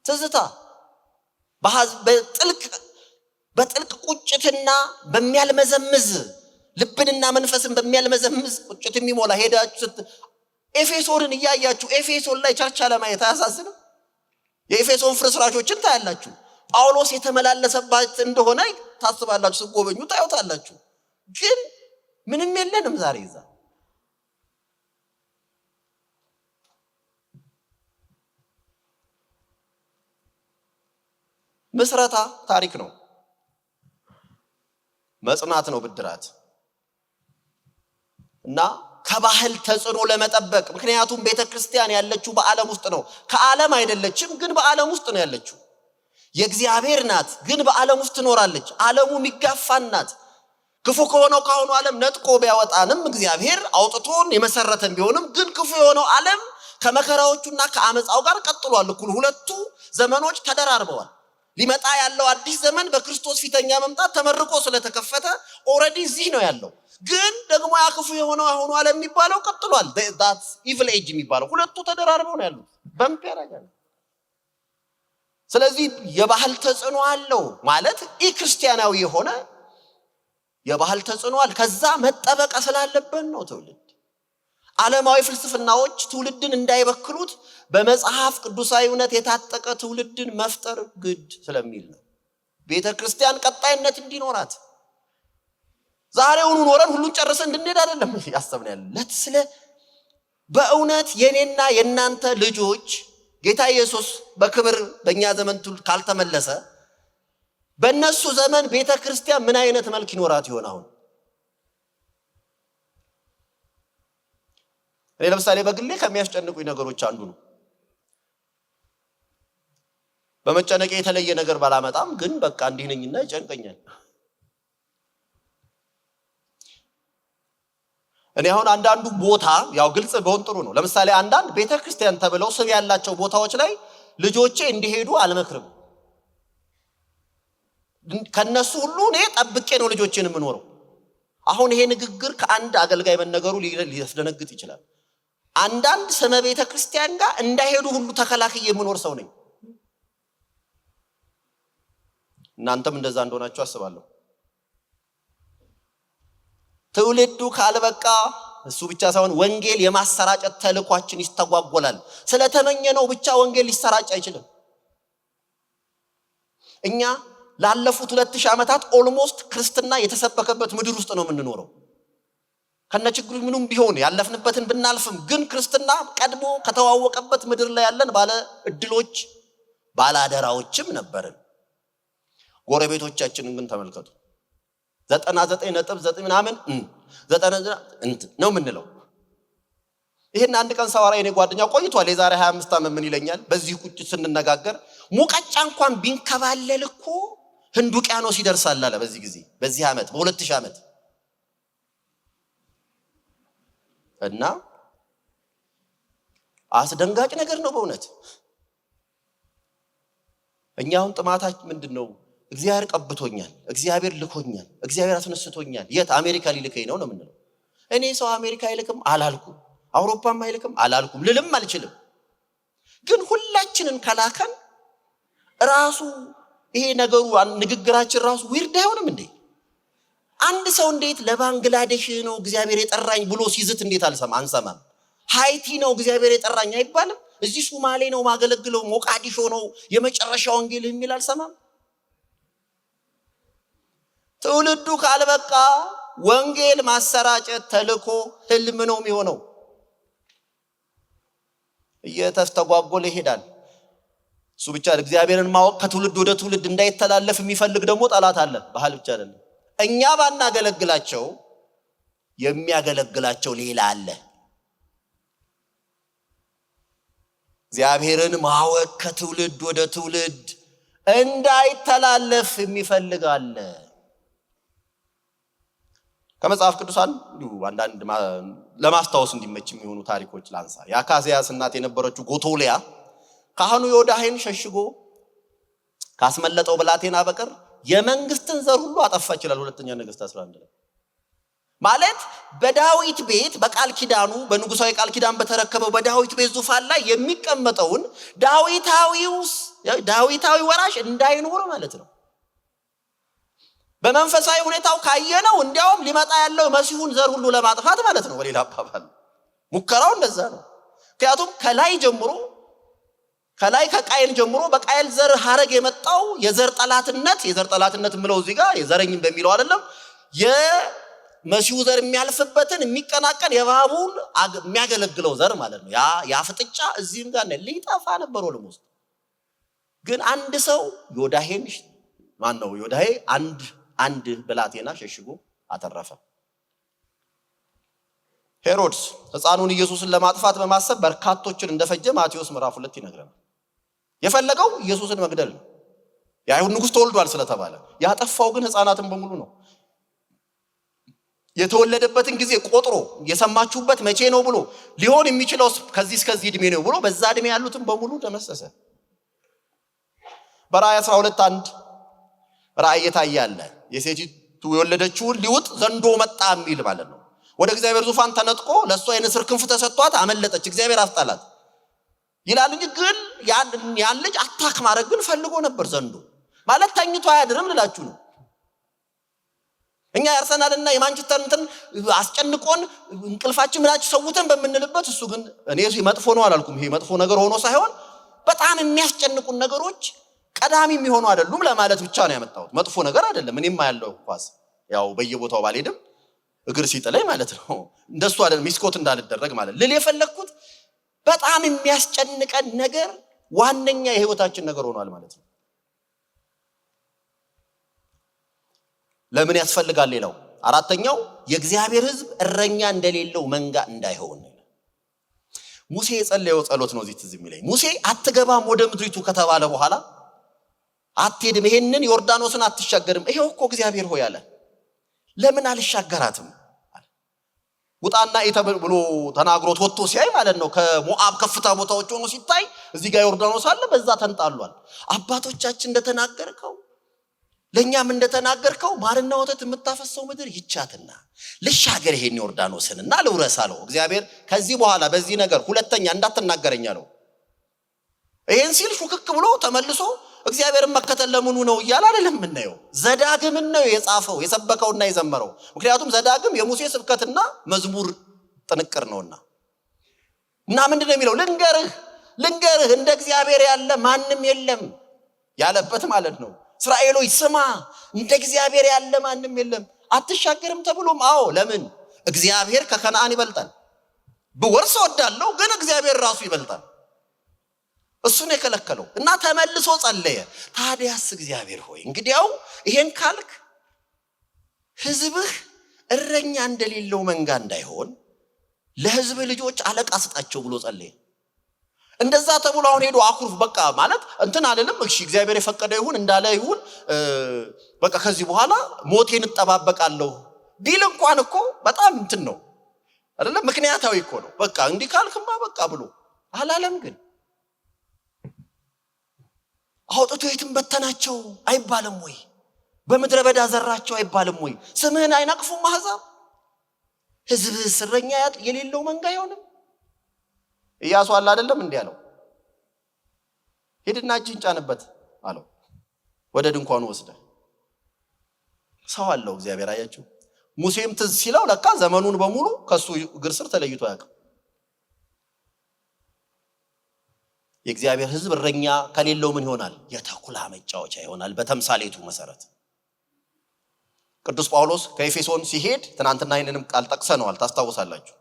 ትዝታ በጥልቅ ቁጭትና በሚያልመዘምዝ ልብንና መንፈስን በሚያልመዘምዝ ቁጭት የሚሞላ ሄዳችሁ ኤፌሶንን እያያችሁ ኤፌሶን ላይ ቸርች ለማየት አያሳዝንም? የኤፌሶን ፍርስራሾችን ታያላችሁ። ጳውሎስ የተመላለሰባት እንደሆነ ታስባላችሁ፣ ስትጎበኙ ታዩታላችሁ። ግን ምንም የለንም ዛሬ እዛ። ምስረታ ታሪክ ነው፣ መጽናት ነው ብድራት እና ከባህል ተጽዕኖ ለመጠበቅ። ምክንያቱም ቤተክርስቲያን ያለችው በዓለም ውስጥ ነው። ከዓለም አይደለችም፣ ግን በዓለም ውስጥ ነው ያለችው። የእግዚአብሔር ናት፣ ግን በዓለም ውስጥ ትኖራለች። ዓለሙ የሚጋፋን ናት። ክፉ ከሆነው ካሁኑ ዓለም ነጥቆ ቢያወጣንም እግዚአብሔር አውጥቶን የመሰረተን ቢሆንም ግን ክፉ የሆነው ዓለም ከመከራዎቹና ከአመፃው ጋር ቀጥሏል። እኩል ሁለቱ ዘመኖች ተደራርበዋል። ሊመጣ ያለው አዲስ ዘመን በክርስቶስ ፊተኛ መምጣት ተመርቆ ስለተከፈተ ኦሬዲ እዚህ ነው ያለው። ግን ደግሞ ያ ክፉ የሆነው አሁኑ ዓለም የሚባለው ቀጥሏል። that evil age የሚባለው ሁለቱ ተደራርበው ነው ያሉት። በምፕ ያደርጋል። ስለዚህ የባህል ተጽዕኖ አለው ማለት ክርስቲያናዊ የሆነ የባህል ተጽዕኖ አለ። ከዛ መጠበቅ ስላለበት ነው ትውልድ። ዓለማዊ ፍልስፍናዎች ትውልድን እንዳይበክሉት በመጽሐፍ ቅዱሳዊ እውነት የታጠቀ ትውልድን መፍጠር ግድ ስለሚል ነው። ቤተ ክርስቲያን ቀጣይነት እንዲኖራት ዛሬውኑ ኖረን ሁሉን ጨርሰን እንድንሄድ አይደለም ያሰብን ስለ በእውነት የኔና የናንተ ልጆች ጌታ ኢየሱስ በክብር በእኛ ዘመን ካልተመለሰ በእነሱ ዘመን ቤተ ክርስቲያን ምን አይነት መልክ ይኖራት ይሆን? አሁን እኔ ለምሳሌ በግሌ ከሚያስጨንቁኝ ነገሮች አንዱ ነው። በመጨነቄ የተለየ ነገር ባላመጣም ግን በቃ እንዲህ ነኝና ይጨንቀኛል። እኔ አሁን አንዳንዱ ቦታ ያው ግልጽ ቢሆን ጥሩ ነው። ለምሳሌ አንዳንድ ቤተክርስቲያን ተብለው ስም ያላቸው ቦታዎች ላይ ልጆቼ እንዲሄዱ አልመክርም። ከነሱ ሁሉ እኔ ጠብቄ ነው ልጆቼን የምኖረው። አሁን ይሄ ንግግር ከአንድ አገልጋይ መነገሩ ሊያስደነግጥ ይችላል። አንዳንድ ስመ ቤተክርስቲያን ጋር እንዳይሄዱ ሁሉ ተከላክዬ የምኖር ሰው ነኝ። እናንተም እንደዛ እንደሆናችሁ አስባለሁ። ትውልዱ ካልበቃ እሱ ብቻ ሳይሆን ወንጌል የማሰራጨት ተልኳችን ይስተጓጎላል። ስለተመኘነው ብቻ ወንጌል ሊሰራጭ አይችልም። እኛ ላለፉት 2000 ዓመታት ኦልሞስት ክርስትና የተሰበከበት ምድር ውስጥ ነው የምንኖረው። ከነችግሩ ምኑም ቢሆን ያለፍንበትን ብናልፍም ግን ክርስትና ቀድሞ ከተዋወቀበት ምድር ላይ ያለን ባለ እድሎች ባለ አደራዎችም ነበርን። ጎረቤቶቻችንን ግን ተመልከቱ። 99.9 ምናምን 90 ነው ምንለው። ይሄን አንድ ቀን ሳወራ የኔ ጓደኛ ቆይቷል፣ የዛሬ 25 ዓመት ምን ይለኛል፣ በዚህ ቁጭ ስንነጋገር ሙቀጫ እንኳን ቢንከባለል እኮ ህንድ ውቅያኖስ ይደርሳል አለ። በዚህ ጊዜ በዚህ ዓመት በ2000 ዓመት እና አስደንጋጭ ነገር ነው በእውነት። እኛውን ጥማታችን ምንድነው? እግዚአብሔር ቀብቶኛል፣ እግዚአብሔር ልኮኛል፣ እግዚአብሔር አስነስቶኛል። የት? አሜሪካ ሊልከኝ ነው የምንለው። እኔ ሰው አሜሪካ አይልክም አላልኩም፣ አውሮፓም አይልክም አላልኩም፣ ልልም አልችልም። ግን ሁላችንን ከላከን ራሱ ይሄ ነገሩ ንግግራችን ራሱ ዊርድ አይሆንም እንዴ? አንድ ሰው እንዴት ለባንግላዴሽ ነው እግዚአብሔር የጠራኝ ብሎ ሲዝት እንዴት አንሰማም? ሃይቲ ነው እግዚአብሔር የጠራኝ አይባልም? እዚህ ሶማሌ ነው ማገለግለው፣ ሞቃዲሾ ነው የመጨረሻ ወንጌል የሚል አልሰማም? ትውልዱ ካልበቃ ወንጌል ማሰራጨት ተልኮ ህልም ነው የሚሆነው። እየተስተጓጎለ ይሄዳል። እሱ ብቻ እግዚአብሔርን ማወቅ ከትውልድ ወደ ትውልድ እንዳይተላለፍ የሚፈልግ ደግሞ ጠላት አለ። ባህል ብቻ አይደለም። እኛ ባናገለግላቸው የሚያገለግላቸው ሌላ አለ። እግዚአብሔርን ማወቅ ከትውልድ ወደ ትውልድ እንዳይተላለፍ የሚፈልግ አለ። ከመጽሐፍ ቅዱሳን አንዳንድ ለማስታወስ እንዲመች የሚሆኑ ታሪኮች ላንሳ። የአካዝያስ እናት የነበረችው ጎቶሊያ ካህኑ ዮዳሄን ሸሽጎ ካስመለጠው ብላቴና በቀር የመንግስትን ዘር ሁሉ አጠፋ ይችላል። ሁለተኛ ነገሥት 11 ላይ ማለት በዳዊት ቤት በቃል ኪዳኑ በንጉሳዊ ቃል ኪዳን በተረከበው በዳዊት ቤት ዙፋን ላይ የሚቀመጠውን ዳዊታዊ ወራሽ እንዳይኖር ማለት ነው። በመንፈሳዊ ሁኔታው ካየነው እንዲያውም ሊመጣ ያለው መሲሁን ዘር ሁሉ ለማጥፋት ማለት ነው። በሌላ አባባል ሙከራው እንደዛ ነው። ምክንያቱም ከላይ ከቃየል ጀምሮ በቃየል ዘር ሐረግ የመጣው የዘር ጠላትነት ምለው እዚህ ጋር የዘረኝም በሚለው አይደለም፣ የመሲሁ ዘር የሚያልፍበትን የሚቀናቀን የባቡን የሚያገለግለው ዘር ማለት ነው። ያ ፍጥጫ እዚህም ጋር ሊጠፋ ነበር ወልሞስ። ግን አንድ ሰው ዮዳሄ አንድ ብላቴና ሸሽጎ አተረፈ። ሄሮድስ ሕፃኑን ኢየሱስን ለማጥፋት በማሰብ በርካቶችን እንደፈጀ ማቴዎስ ምዕራፍ 2 ይነግረናል። የፈለገው ኢየሱስን መግደል ነው። የአይሁድ ንጉሥ ተወልዷል ስለተባለ፣ ያጠፋው ግን ሕፃናትን በሙሉ ነው። የተወለደበትን ጊዜ ቆጥሮ የሰማችሁበት መቼ ነው ብሎ ሊሆን የሚችለው ከዚህ እስከዚህ ዕድሜ ነው ብሎ በዛ ዕድሜ ያሉትን በሙሉ ደመሰሰ። በራእይ 12:1 ራእይ የታያለ የሴቲቱ የወለደችውን ሊውጥ ዘንዶ መጣ የሚል ማለት ነው። ወደ እግዚአብሔር ዙፋን ተነጥቆ ለሷ የንስር ክንፍ ተሰጥቷት አመለጠች፣ እግዚአብሔር አስጣላት ይላል እንጂ ግን ያን ልጅ አታክ ማድረግ ግን ፈልጎ ነበር። ዘንዶ ማለት ተኝቶ አያድርም ልላችሁ ነው። እኛ የአርሰናልና የማንቸስተር እንትን አስጨንቆን እንቅልፋችን ምናችሁ ሰውተን በምንልበት እሱ ግን እኔ መጥፎ ነው አላልኩም። ይሄ መጥፎ ነገር ሆኖ ሳይሆን በጣም የሚያስጨንቁን ነገሮች ቀዳሚ የሚሆኑ አይደሉም ለማለት ብቻ ነው ያመጣሁት። መጥፎ ነገር አይደለም። እኔም ያለው ኳስ ያው በየቦታው ባልሄድም እግር ሲጥለኝ ማለት ነው እንደሱ አይደለም፣ ሚስኮት እንዳልደረግ ማለት ልል የፈለኩት በጣም የሚያስጨንቀን ነገር ዋነኛ የህይወታችን ነገር ሆኗል ማለት ነው። ለምን ያስፈልጋል? ሌላው አራተኛው የእግዚአብሔር ሕዝብ እረኛ እንደሌለው መንጋ እንዳይሆን። ሙሴ የጸለየው ጸሎት ነው እዚህ ትዝ የሚለኝ። ሙሴ አትገባም ወደ ምድሪቱ ከተባለ በኋላ አትሄድም፣ ይሄንን ዮርዳኖስን አትሻገርም። ይሄው እኮ እግዚአብሔር ሆይ አለ። ለምን አልሻገራትም? ውጣና ብሎ ተናግሮት ወጥቶ ሲያይ ማለት ነው ከሞዓብ ከፍታ ቦታዎች ሆኖ ሲታይ እዚህ ጋር ዮርዳኖስ አለ፣ በዛ ተንጣሏል። አባቶቻችን እንደተናገርከው ለኛም እንደተናገርከው ማርና ወተት የምታፈሰው ምድር ይቻትና ልሻገር ይሄን ዮርዳኖስንና ልውረስ አለው እግዚአብሔር። ከዚህ በኋላ በዚህ ነገር ሁለተኛ እንዳትናገረኝ አለው። ይሄን ሲል ሹክክ ብሎ ተመልሶ እግዚአብሔርን መከተል ለምኑ ነው እያለ አይደለም የምናየው። ዘዳግምን ነው የጻፈው የሰበከውና የዘመረው። ምክንያቱም ዘዳግም የሙሴ ስብከትና መዝሙር ጥንቅር ነውና እና ምንድነው የሚለው? ልንገርህ እንደ እግዚአብሔር ያለ ማንም የለም ያለበት ማለት ነው። እስራኤሎች ስማ፣ እንደ እግዚአብሔር ያለ ማንም የለም። አትሻገርም ተብሎም አዎ። ለምን? እግዚአብሔር ከከነዓን ይበልጣል። ብወርስ እወዳለሁ ግን እግዚአብሔር ራሱ ይበልጣል። እሱን የከለከለው እና ተመልሶ ጸለየ። ታዲያስ እግዚአብሔር ሆይ እንግዲያው ይሄን ካልክ ሕዝብህ እረኛ እንደሌለው መንጋ እንዳይሆን ለሕዝብ ልጆች አለቃ ስጣቸው ብሎ ጸለየ። እንደዛ ተብሎ አሁን ሄዶ አኩርፍ በቃ ማለት እንትን አለልም። እሺ እግዚአብሔር የፈቀደ ይሁን እንዳለ ይሁን በቃ ከዚህ በኋላ ሞቴን እጠባበቃለሁ ቢል እንኳን እኮ በጣም እንትን ነው አይደለም፣ ምክንያታዊ እኮ ነው። በቃ እንዲህ ካልክማ በቃ ብሎ አላለም። ግን አውጥቶ የትም በተናቸው አይባልም ወይ? በምድረ በዳ ዘራቸው አይባልም ወይ? ስምህን አይነቅፉም አሕዛብ? ሕዝብህ እረኛ የሌለው መንጋ አይሆንም? ኢያሱ አለ አይደለም እንዲህ አለው፣ ሄድና እጅህን ጫንበት አለው። ወደ ድንኳኑ ወስደ ሰው አለው እግዚአብሔር። አያችሁ፣ ሙሴም ትዝ ሲለው ለካ ዘመኑን በሙሉ ከሱ እግር ስር ተለይቶ ያውቃል። የእግዚአብሔር ሕዝብ እረኛ ከሌለው ምን ይሆናል? የተኩላ መጫወቻ ይሆናል። በተምሳሌቱ መሰረት ቅዱስ ጳውሎስ ከኤፌሶን ሲሄድ ትናንትና ይህንንም ቃል ጠቅሰነዋል፣ ታስታውሳላችሁ።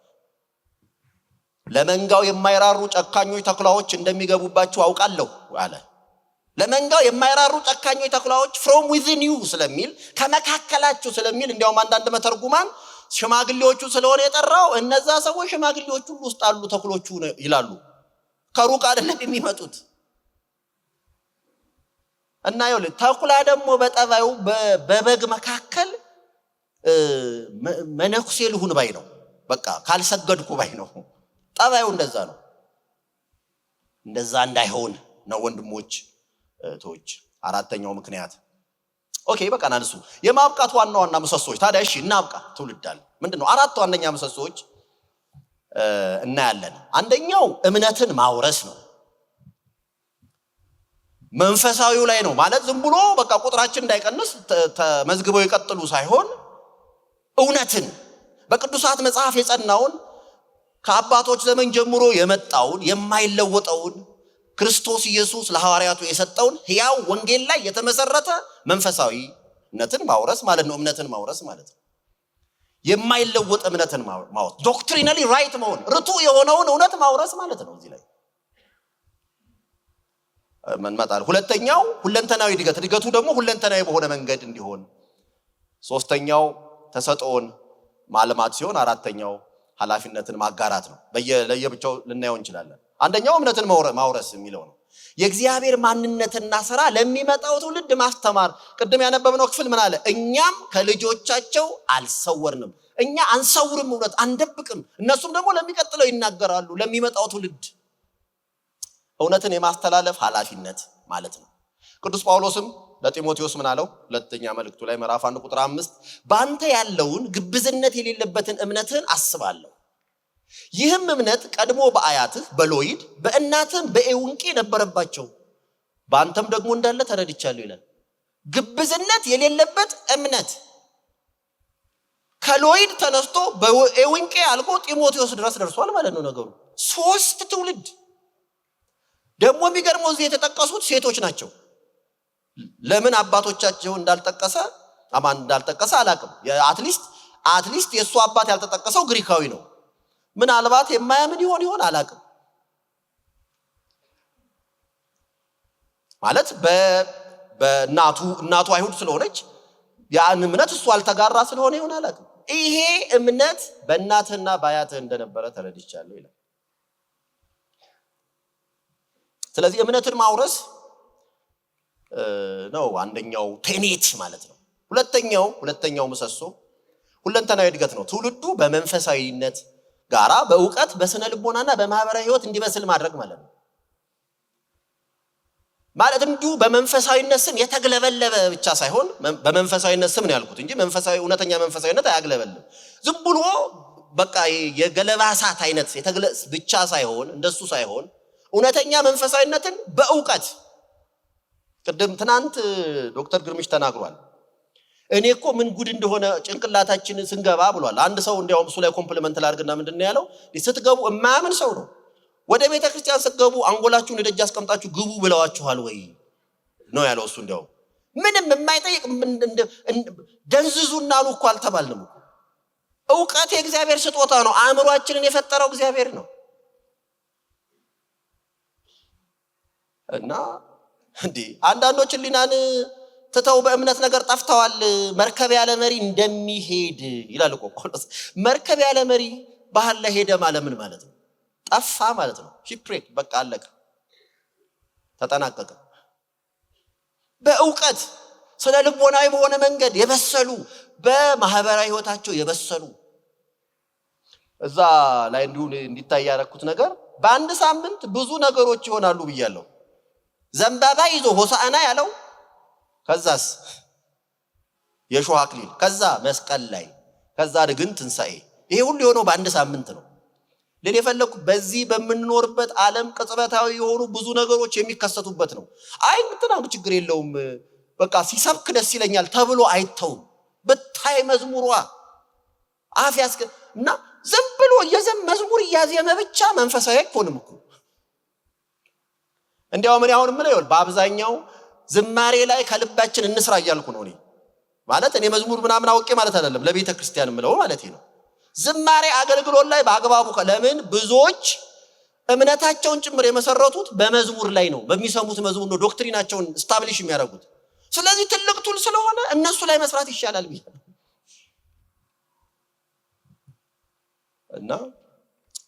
ለመንጋው የማይራሩ ጨካኞች ተኩላዎች እንደሚገቡባችሁ አውቃለሁ አለ። ለመንጋው የማይራሩ ጨካኞች ተኩላዎች from within you ስለሚል ከመካከላችሁ ስለሚል እንዲያውም አንዳንድ መተርጉማን ሽማግሌዎቹ ስለሆነ የጠራው እነዛ ሰዎች ሽማግሌዎቹ ሁሉ ውስጥ አሉ ተኩሎቹ ይላሉ። ከሩቅ አይደለም የሚመጡት። እና ይኸውልህ ተኩላ ደግሞ በጠባዩ በበግ መካከል መነኩሴ ልሁን ባይ ነው። በቃ ካልሰገድኩ ባይ ነው። ጠባዩ እንደዛ ነው። እንደዛ እንዳይሆን ነው ወንድሞች እህቶች። አራተኛው ምክንያት ኦኬ በቃ ናንሱ የማብቃት ዋና ዋና ምሰሶች። ታዲያ እሺ እናብቃ ትውልዳል ምንድነው? አራት ዋነኛ ምሰሶች እናያለን። አንደኛው እምነትን ማውረስ ነው። መንፈሳዊው ላይ ነው ማለት ዝም ብሎ በቃ ቁጥራችን እንዳይቀንስ ተመዝግበው ይቀጥሉ ሳይሆን እውነትን በቅዱሳት መጽሐፍ የጸናውን ከአባቶች ዘመን ጀምሮ የመጣውን የማይለወጠውን ክርስቶስ ኢየሱስ ለሐዋርያቱ የሰጠውን ሕያው ወንጌል ላይ የተመሰረተ መንፈሳዊነትን ማውረስ ማለት ነው። እምነትን ማውረስ ማለት ነው። የማይለወጥ እምነትን ማውረስ፣ ዶክትሪናሊ ራይት መሆን፣ ርቱ የሆነውን እውነት ማውረስ ማለት ነው። እዚህ ላይ መንመጣል። ሁለተኛው ሁለንተናዊ እድገቱ ደግሞ ሁለንተናዊ በሆነ መንገድ እንዲሆን፣ ሶስተኛው ተሰጥኦን ማልማት ሲሆን፣ አራተኛው ኃላፊነትን ማጋራት ነው። ለየብቻው ልናየው እንችላለን። አንደኛው እምነትን ማውረስ የሚለው ነው። የእግዚአብሔር ማንነትና ሥራ ለሚመጣው ትውልድ ማስተማር። ቅድም ያነበብነው ክፍል ምን አለ? እኛም ከልጆቻቸው አልሰወርንም። እኛ አንሰውርም፣ እውነት አንደብቅም። እነሱም ደግሞ ለሚቀጥለው ይናገራሉ። ለሚመጣው ትውልድ እውነትን የማስተላለፍ ኃላፊነት ማለት ነው። ቅዱስ ጳውሎስም ለጢሞቴዎስ ምን አለው? ሁለተኛ መልእክቱ ላይ ምዕራፍ 1 ቁጥር 5 በአንተ ያለውን ግብዝነት የሌለበትን እምነትን አስባለሁ። ይህም እምነት ቀድሞ በአያትህ በሎይድ በእናትህም በኤውንቄ ነበረባቸው፣ በአንተም ደግሞ እንዳለ ተረድቻለሁ ይላል። ግብዝነት የሌለበት እምነት ከሎይድ ተነስቶ በኤውንቄ አልቆ ጢሞቴዎስ ድረስ ደርሷል ማለት ነው ነገሩ። 3 ትውልድ ደግሞ የሚገርመው እዚህ የተጠቀሱት ሴቶች ናቸው። ለምን አባቶቻቸው እንዳልጠቀሰ አላቅም። አትሊስት የእሱ አባት ያልተጠቀሰው ግሪካዊ ነው። ምናልባት የማያምን ይሆን አላቅም። ማለት በእናቱ አይሁድ ስለሆነች ያን እምነት እሱ አልተጋራ ስለሆነ ይሆን አላቅም። ይሄ እምነት በእናትህና በአያትህ እንደነበረ ተረድቻለሁ ይላል። ስለዚህ እምነትን ማውረስ ነው አንደኛው ቴኔት ማለት ነው። ሁለተኛው ምሰሶ ሁለንተናዊ እድገት ነው። ትውልዱ በመንፈሳዊነት ጋራ በእውቀት በስነ ልቦናና በማህበራዊ ህይወት እንዲበስል ማድረግ ማለት ነው። ማለት እንዲሁ በመንፈሳዊነት ስም የተግለበለበ ብቻ ሳይሆን በመንፈሳዊነት ስም ነው ያልኩት እንጂ እውነተኛ መንፈሳዊነት አያግለበልም። ዝም ብሎ በቃ የገለባ እሳት አይነት ብቻ ሳይሆን እንደሱ ሳይሆን እውነተኛ መንፈሳዊነትን በእውቀት ቅድም ትናንት ዶክተር ግርምሽ ተናግሯል። እኔ እኮ ምን ጉድ እንደሆነ ጭንቅላታችን ስንገባ ብሏል። አንድ ሰው እንዲያውም እሱ ላይ ኮምፕሊመንት ላድርግና ምንድነው ያለው? ስትገቡ የማያምን ሰው ነው። ወደ ቤተ ክርስቲያን ስትገቡ አንጎላችሁን ደጅ አስቀምጣችሁ ግቡ ብለዋችኋል ወይ ነው ያለው። እሱ እንዲያውም ምንም የማይጠይቅ ደንዝዙና ኑ እኮ አልተባልንም። እውቀት የእግዚአብሔር ስጦታ ነው። አእምሮአችንን የፈጠረው እግዚአብሔር ነው። እና አንዳንዶች ሊናን ትተው በእምነት ነገር ጠፍተዋል። መርከብ ያለ መሪ እንደሚሄድ ይላል እኮ ጳውሎስ። መርከብ ያለ መሪ ባህር ላይ ሄደ ማለት ምን ማለት ነው? ጠፋ ማለት ነው። ሺፕሬክ በቃ አለቀ፣ ተጠናቀቀ። በእውቀት ስለ ልቦናዊ በሆነ መንገድ የበሰሉ፣ በማህበራዊ ህይወታቸው የበሰሉ እዛ ላይ እንዲታይ ያደረኩት ነገር በአንድ ሳምንት ብዙ ነገሮች ይሆናሉ ብያለሁ። ዘንባባ ይዞ ሆሳዕና ያለው፣ ከዛስ የሾህ አክሊል፣ ከዛ መስቀል ላይ፣ ከዛ ግን ትንሣኤ። ይሄ ሁሉ የሆነው በአንድ ሳምንት ነው። ልን የፈለኩ በዚህ በምንኖርበት ዓለም ቅጽበታዊ የሆኑ ብዙ ነገሮች የሚከሰቱበት ነው። አይ እንትናም ችግር የለውም በቃ ሲሰብክ ደስ ይለኛል ተብሎ አይተውም። በታይ መዝሙሯ አፍ እና ዝም ብሎ መዝሙር እያዜመ ብቻ መንፈሳዊ አይሆንም እኮ። እንዲያውም እኔ አሁን ምለው በአብዛኛው ዝማሬ ላይ ከልባችን እንስራ እያልኩ ነው። እኔ ማለት እኔ መዝሙር ምናምን አውቄ ማለት አይደለም፣ ለቤተ ክርስቲያን ምለው ማለት ነው። ዝማሬ አገልግሎት ላይ በአግባቡ ለምን ብዙዎች እምነታቸውን ጭምር የመሰረቱት በመዝሙር ላይ ነው፣ በሚሰሙት መዝሙር ነው ዶክትሪናቸውን ስታብሊሽ የሚያደርጉት። ስለዚህ ትልቅ ቱል ስለሆነ እነሱ ላይ መስራት ይሻላል ብዬ እና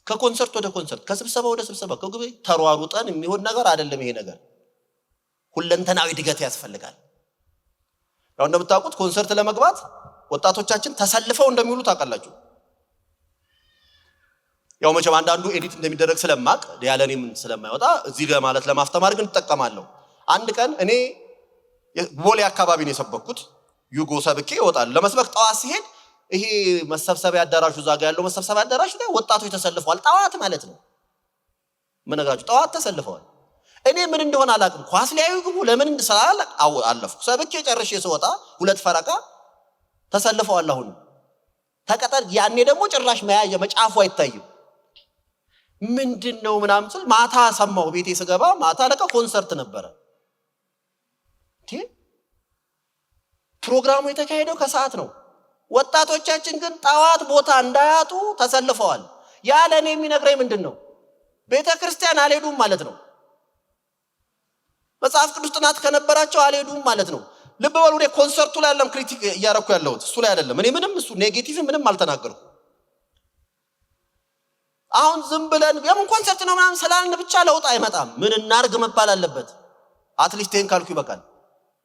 ከኮንሰርት ወደ ኮንሰርት፣ ከስብሰባ ወደ ስብሰባ፣ ከጉባኤ ተሯሩጠን የሚሆን ነገር አይደለም። ይሄ ነገር ሁለንተናዊ ድገት ያስፈልጋል። ያው እንደምታውቁት ኮንሰርት ለመግባት ወጣቶቻችን ተሰልፈው እንደሚውሉ ታውቃላችሁ። ያው መቼም አንዳንዱ ኤዲት እንደሚደረግ ስለማቅ ያለኔም ስለማይወጣ እዚህ ጋር ማለት ለማስተማር ግን ተጠቀማለሁ። አንድ ቀን እኔ ቦሌ አካባቢ ነው የሰበኩት። ዩጎ ሰብኬ ይወጣል ለመስበክ ጠዋት ሲሄድ ይሄ መሰብሰቢያ አዳራሹ እዛ ጋር ያለው መሰብሰቢያ አዳራሽ ላይ ወጣቶች ተሰልፈዋል። ጠዋት ማለት ነው ምን ነገራችሁ፣ ጠዋት ተሰልፈዋል። እኔ ምን እንደሆነ አላውቅም። ኳስ ሊያዩ ግቡ ለምን እንድሰራል አለፍኩ። ሰብኬ ጨርሼ ስወጣ ሁለት ፈረቃ ተሰልፈዋል። አሁን ተቀጠር ያኔ ደግሞ ጭራሽ መያዣ መጫፉ አይታይም። ምንድነው ምናምን ስል ማታ ሰማሁ። ቤቴ ስገባ ማታ ለካ ኮንሰርት ነበረ። ፕሮግራሙ የተካሄደው ከሰዓት ነው። ወጣቶቻችን ግን ጠዋት ቦታ እንዳያጡ ተሰልፈዋል። ያለኔ የሚነግረኝ ምንድነው ቤተ ክርስቲያን አልሄዱም ማለት ነው። መጽሐፍ ቅዱስ ጥናት ከነበራቸው አልሄዱም ማለት ነው። ልብ በሉ። እኔ ኮንሰርቱ ላይ ያለም ክሪቲክ እያረኩ ያለሁት እሱ ላይ አይደለም። እኔ ምንም እሱ ኔጌቲቭ ምንም አልተናገርኩም። አሁን ዝም ብለን የምን ኮንሰርት ነው ምናምን ስላልን ብቻ ለውጥ አይመጣም። ምን እናርግ መባል አለበት። አትሊስት ይሄን ካልኩ ይበቃል።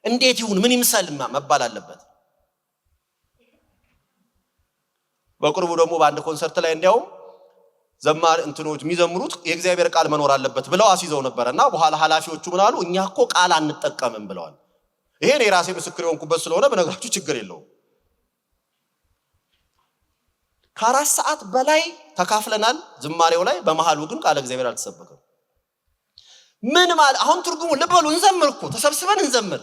እንዴት ይሁን ምን ይምሰል መባል አለበት። በቅርቡ ደግሞ በአንድ ኮንሰርት ላይ እንዲያው ዘማሪ እንትኖች የሚዘምሩት የእግዚአብሔር ቃል መኖር አለበት ብለው አስይዘው ነበርና በኋላ ኃላፊዎቹ ምን አሉ? እኛ እኮ ቃል አንጠቀምም ብለዋል። ይሄን የራሴ ምስክር የሆንኩበት ስለሆነ በነገራችሁ ችግር የለውም። ከ4 ሰዓት በላይ ተካፍለናል ዝማሬው ላይ። በመሃሉ ግን ቃል እግዚአብሔር አልተሰበከም። ምን ማለት አሁን ትርጉሙ ልብ በሉ። እንዘምር እኮ ተሰብስበን እንዘምር።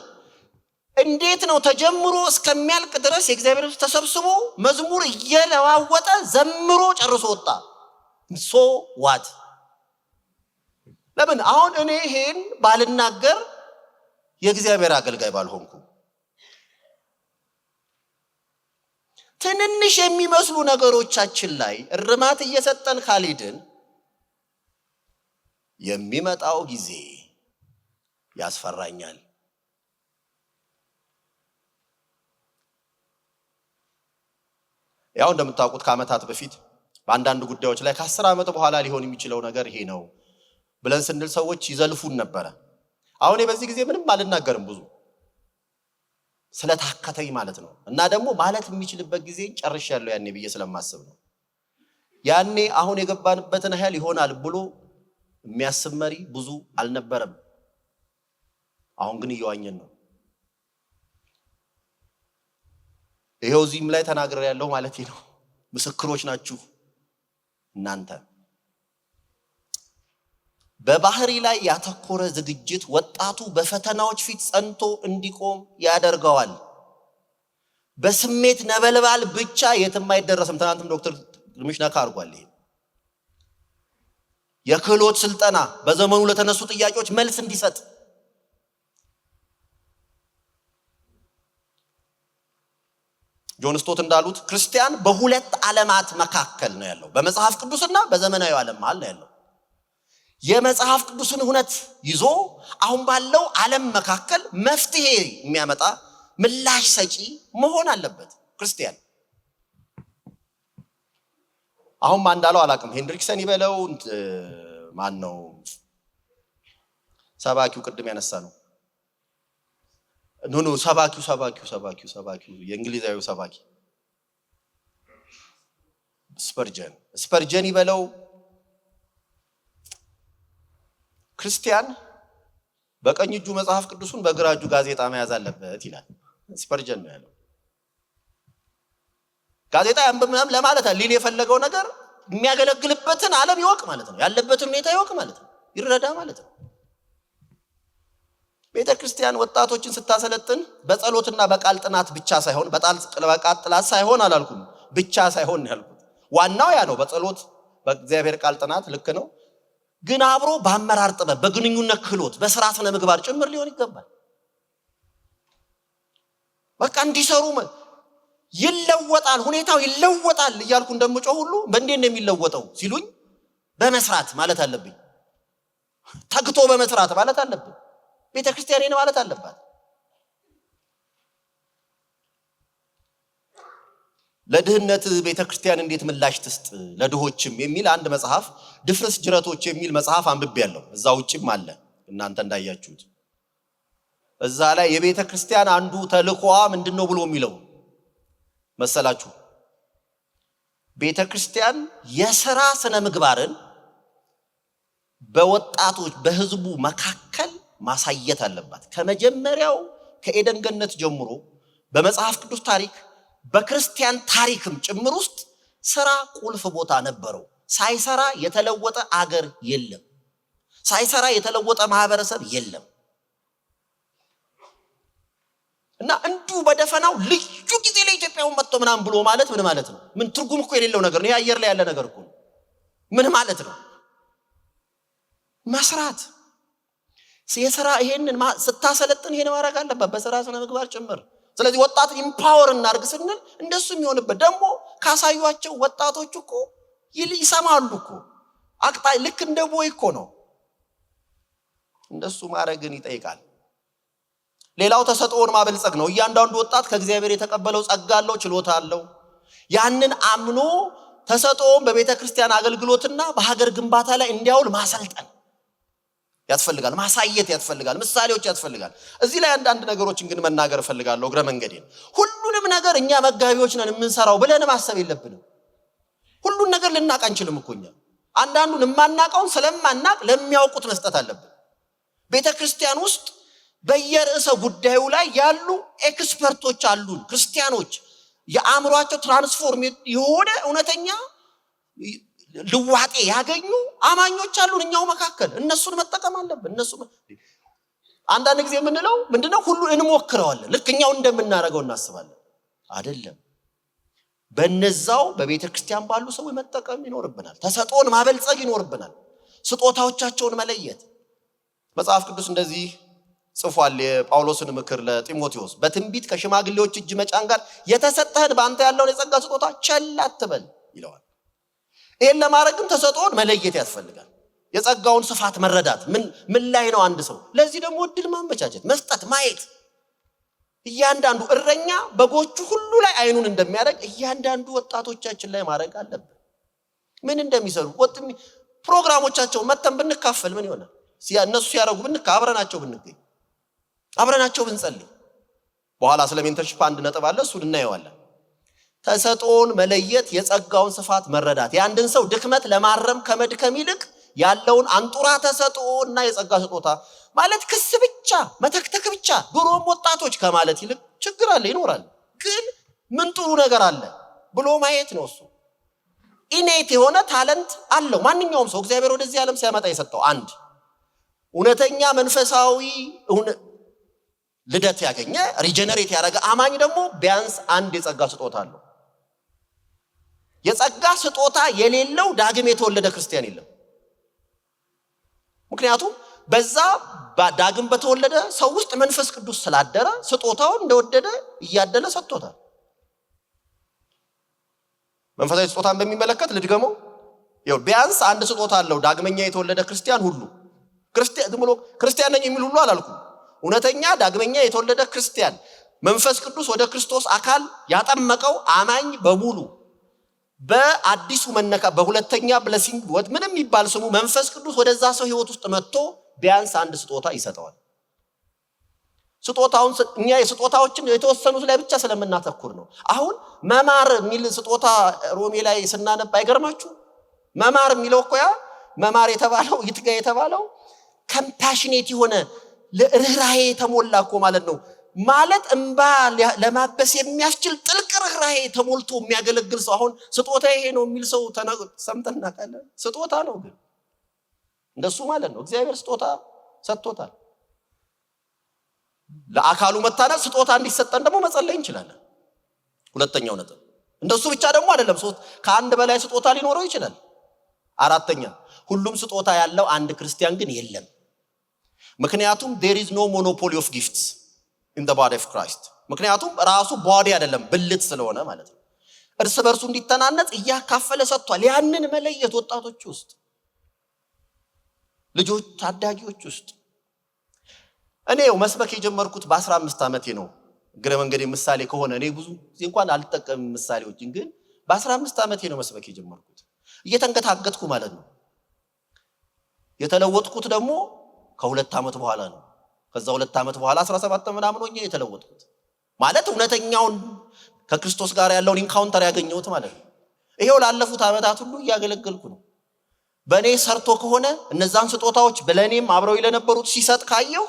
እንዴት ነው ተጀምሮ እስከሚያልቅ ድረስ የእግዚአብሔር ተሰብስቦ መዝሙር እየለዋወጠ ዘምሮ ጨርሶ ወጣ። ሶ ዋት ለምን አሁን እኔ ይሄን ባልናገር የእግዚአብሔር አገልጋይ ባልሆንኩ? ትንንሽ የሚመስሉ ነገሮቻችን ላይ እርማት እየሰጠን ካልሄድን የሚመጣው ጊዜ ያስፈራኛል። ያው እንደምታውቁት ከዓመታት በፊት በአንዳንድ ጉዳዮች ላይ ከ10 ዓመት በኋላ ሊሆን የሚችለው ነገር ይሄ ነው ብለን ስንል ሰዎች ይዘልፉን ነበረ። አሁን በዚህ ጊዜ ምንም አልናገርም፣ ብዙ ስለታከተኝ ማለት ነው። እና ደግሞ ማለት የሚችልበት ጊዜ ጨርሻለሁ ያኔ ብዬ ስለማስብ ነው። ያኔ አሁን የገባንበትን ኃይል ይሆናል ብሎ የሚያስብ መሪ ብዙ አልነበረም። አሁን ግን እየዋኘን ነው። ይሄው እዚህም ላይ ተናግሬ ያለው ማለት ነው። ምስክሮች ናችሁ እናንተ። በባህሪ ላይ ያተኮረ ዝግጅት ወጣቱ በፈተናዎች ፊት ጸንቶ እንዲቆም ያደርገዋል። በስሜት ነበልባል ብቻ የትም አይደረስም። ትናንትም ዶክተር ግርምሽ ነካ አድርጓል። ይሄ የክህሎት ስልጠና በዘመኑ ለተነሱ ጥያቄዎች መልስ እንዲሰጥ ጆን ስቶት እንዳሉት ክርስቲያን በሁለት ዓለማት መካከል ነው ያለው፣ በመጽሐፍ ቅዱስና በዘመናዊ ዓለም መሃል ነው ያለው። የመጽሐፍ ቅዱስን እውነት ይዞ አሁን ባለው ዓለም መካከል መፍትሄ የሚያመጣ ምላሽ ሰጪ መሆን አለበት ክርስቲያን። አሁን ማን እንዳለው አላውቅም፣ ሄንድሪክሰን ይበለው ማን ነው ሰባኪው ቅድም ያነሳ ነው ኖ ሰባኪው የእንግሊዛዊው ሰባኪ ስፐርጀን ይበለው ክርስቲያን በቀኝ እጁ መጽሐፍ ቅዱስን በግራ እጁ ጋዜጣ መያዝ አለበት ይላል። ስፐርጀን ነው ያለው። ጋዜጣ ያንብብም ለማለት ሊል የፈለገው ነገር የሚያገለግልበትን ዓለም ይወቅ ማለት ነው፣ ያለበትን ሁኔታ ይወቅ ማለት ነው፣ ይረዳ ማለት ነው። ቤተክርስቲያን ወጣቶችን ስታሰለጥን በጸሎትና በቃል ጥናት ብቻ ሳይሆን በቃል ጥናት ሳይሆን አላልኩም፣ ብቻ ሳይሆን ያልኩት ዋናው ያ ነው። በጸሎት በእግዚአብሔር ቃል ጥናት ልክ ነው፣ ግን አብሮ በአመራር ጥበብ፣ በግንኙነት ክህሎት፣ በስራ ስነ ምግባር ጭምር ሊሆን ይገባል። በቃ እንዲሰሩ ይለወጣል፣ ሁኔታው ይለወጣል እያልኩ እንደምጮህ ሁሉ በእንዴት ነው የሚለወጠው ሲሉኝ በመስራት ማለት አለብኝ። ተግቶ በመስራት ማለት አለብኝ። ቤተክርስቲያን ይሄን ማለት አለባት። ለድህነት ቤተክርስቲያን እንዴት ምላሽ ትስጥ ለድሆችም የሚል አንድ መጽሐፍ ድፍርስ ጅረቶች የሚል መጽሐፍ አንብቤያለሁ። እዛ ውጭም አለ እናንተ እንዳያችሁት። እዛ ላይ የቤተክርስቲያን አንዱ ተልእኮዋ ምንድነው ብሎ የሚለው መሰላችሁ? ቤተክርስቲያን የሥራ ስነ ምግባርን በወጣቶች በህዝቡ መካከል ማሳየት አለባት። ከመጀመሪያው ከኤደን ገነት ጀምሮ በመጽሐፍ ቅዱስ ታሪክ በክርስቲያን ታሪክም ጭምር ውስጥ ስራ ቁልፍ ቦታ ነበረው። ሳይሰራ የተለወጠ አገር የለም፣ ሳይሰራ የተለወጠ ማህበረሰብ የለም። እና እንዲሁ በደፈናው ልዩ ጊዜ ለኢትዮጵያውን መጥቶ ምናምን ብሎ ማለት ምን ማለት ነው? ምን ትርጉም እኮ የሌለው ነገር ነው። ይሄ አየር ላይ ያለ ነገር እኮ ነው። ምን ማለት ነው? መስራት የሥራ ይሄንን ስታሰለጥን ይሄን ማድረግ አለበት በሥራ ስነ ምግባር ጭምር። ስለዚህ ወጣት ኢምፓወር እናርግ ስንል እንደሱ የሚሆንበት ደግሞ ካሳዩአቸው ወጣቶች እኮ ይሰማሉ እኮ አቅጣይ ልክ እንደ ቦይ እኮ ነው። እንደሱ ማድረግን ይጠይቃል። ሌላው ተሰጥኦን ማበልጸግ ነው። እያንዳንዱ ወጣት ከእግዚአብሔር የተቀበለው ጸጋ አለው፣ ችሎታ አለው። ያንን አምኖ ተሰጥኦን በቤተክርስቲያን አገልግሎትና በሀገር ግንባታ ላይ እንዲያውል ማሰልጠን ያስፈልጋል፣ ማሳየት ያስፈልጋል፣ ምሳሌዎች ያስፈልጋል። እዚህ ላይ አንዳንድ ነገሮችን ግን መናገር እፈልጋለሁ እግረ መንገዴን። ሁሉንም ነገር እኛ መጋቢዎች ነን የምንሰራው ብለን ማሰብ የለብንም። ሁሉን ነገር ልናቅ አንችልም እኮ እኛ። አንዳንዱን የማናቀውን ስለማናቅ ለሚያውቁት መስጠት አለብን። ቤተክርስቲያን ውስጥ በየርዕሰ ጉዳዩ ላይ ያሉ ኤክስፐርቶች አሉን። ክርስቲያኖች የአእምሯቸው ትራንስፎርም የሆነ እውነተኛ ልዋጤ ያገኙ አማኞች አሉን እኛው መካከል። እነሱን መጠቀም አለብን። አንዳንድ ጊዜ የምንለው ምንድነው? ሁሉ እንሞክረዋለን፣ ልክ እኛው እንደምናደርገው እናስባለን። አይደለም። በነዛው በቤተክርስቲያን ባሉ ሰዎች መጠቀም ይኖርብናል። ተሰጥኦን ማበልጸግ ይኖርብናል። ስጦታዎቻቸውን መለየት። መጽሐፍ ቅዱስ እንደዚህ ጽፏል። የጳውሎስን ምክር ለጢሞቴዎስ በትንቢት ከሽማግሌዎች እጅ መጫን ጋር የተሰጠህን በአንተ ያለውን የጸጋ ስጦታ ቸል አትበል ይለዋል። ይሄን ለማድረግም ተሰጥኦን መለየት ያስፈልጋል። የጸጋውን ስፋት መረዳት ምን ላይ ነው አንድ ሰው። ለዚህ ደግሞ እድል ማመቻቸት፣ መስጠት፣ ማየት። እያንዳንዱ እረኛ በጎቹ ሁሉ ላይ አይኑን እንደሚያደርግ እያንዳንዱ ወጣቶቻችን ላይ ማድረግ አለብን። ምን እንደሚሰሩ ፕሮግራሞቻቸውን መተን ብንካፈል ምን ይሆናል? እነሱ ሲያደርጉ አብረናቸው ብንገኝ፣ አብረናቸው ብንጸልይ። በኋላ ስለ ሜንተርሺፕ አንድ ነጥብ አለ፣ እሱን እናየዋለን። ተሰጥኦን መለየት፣ የጸጋውን ስፋት መረዳት። የአንድን ሰው ድክመት ለማረም ከመድከም ይልቅ ያለውን አንጡራ ተሰጥኦና የጸጋ ስጦታ ማለት ክስ ብቻ መተክተክ ብቻ ድሮም ወጣቶች ከማለት ይልቅ ችግር አለ ይኖራል፣ ግን ምን ጥሩ ነገር አለ ብሎ ማየት ነው። እሱ ኢኔት የሆነ ታለንት አለው ማንኛውም ሰው እግዚአብሔር ወደዚህ ዓለም ሲያመጣ የሰጠው። አንድ እውነተኛ መንፈሳዊ ልደት ያገኘ ሪጀነሬት ያደረገ አማኝ ደግሞ ቢያንስ አንድ የጸጋ ስጦታ አለው። የጸጋ ስጦታ የሌለው ዳግም የተወለደ ክርስቲያን የለም። ምክንያቱም በዛ ዳግም በተወለደ ሰው ውስጥ መንፈስ ቅዱስ ስላደረ ስጦታውን እንደወደደ እያደለ ሰጥቶታል። መንፈሳዊ ስጦታን በሚመለከት ልድገመው። ቢያንስ አንድ ስጦታ አለው ዳግመኛ የተወለደ ክርስቲያን ሁሉ። ክርስቲያን ነኝ የሚል ሁሉ አላልኩም። እውነተኛ ዳግመኛ የተወለደ ክርስቲያን መንፈስ ቅዱስ ወደ ክርስቶስ አካል ያጠመቀው አማኝ በሙሉ በአዲሱ መነካ በሁለተኛ ብለሲንግ ምንም ይባል ስሙ መንፈስ ቅዱስ ወደዛ ሰው ህይወት ውስጥ መጥቶ ቢያንስ አንድ ስጦታ ይሰጠዋል። ስጦታውን እኛ የስጦታዎችን የተወሰኑት ላይ ብቻ ስለምናተኩር ነው። አሁን መማር የሚል ስጦታ ሮሜ ላይ ስናነብ አይገርማችሁ? መማር የሚለው እኮ ያ መማር የተባለው ይትጋ የተባለው ኮምፓሽኔት የሆነ ለርህራሄ የተሞላ እኮ ማለት ነው። ማለት እንባ ለማበስ የሚያስችል ጥልቅ ርህራሄ ተሞልቶ የሚያገለግል ሰው። አሁን ስጦታ ይሄ ነው የሚል ሰው ሰምተን እናውቃለን? ስጦታ ነው ግን እንደሱ ማለት ነው። እግዚአብሔር ስጦታ ሰጥቶታል። ለአካሉ መታነጽ ስጦታ እንዲሰጠን ደግሞ መጸለይ እንችላለን። ሁለተኛው ነጥብ እንደሱ ብቻ ደግሞ አይደለም። ከአንድ በላይ ስጦታ ሊኖረው ይችላል። አራተኛ ሁሉም ስጦታ ያለው አንድ ክርስቲያን ግን የለም። ምክንያቱም there is no monopoly of gifts in the body of Christ። ምክንያቱም ራሱ ቦዲ አይደለም ብልት ስለሆነ ማለት ነው። እርስ በርሱ እንዲተናነጽ እያካፈለ ሰጥቷል። ያንን መለየት ወጣቶች ውስጥ፣ ልጆች፣ ታዳጊዎች ውስጥ እኔው መስበክ የጀመርኩት በ15 ዓመቴ ነው። ግረ መንገዴ ምሳሌ ከሆነ እኔ ብዙ እንኳን አልጠቀምም ምሳሌዎችን፣ ግን በ15 ዓመቴ ነው መስበክ የጀመርኩት። እየተንገታገትኩ ማለት ነው። የተለወጥኩት ደግሞ ከ2 ዓመት በኋላ ነው። ከዛ 2 ዓመት በኋላ 17 ምናምን ሆኜ የተለወጥኩት ማለት እውነተኛውን ከክርስቶስ ጋር ያለውን ኢንካውንተር ያገኘሁት ማለት ነው። ይሄው ላለፉት ዓመታት ሁሉ እያገለገልኩ ነው። በእኔ ሰርቶ ከሆነ እነዛን ስጦታዎች በለኔም አብረው ለነበሩት ሲሰጥ ካየሁ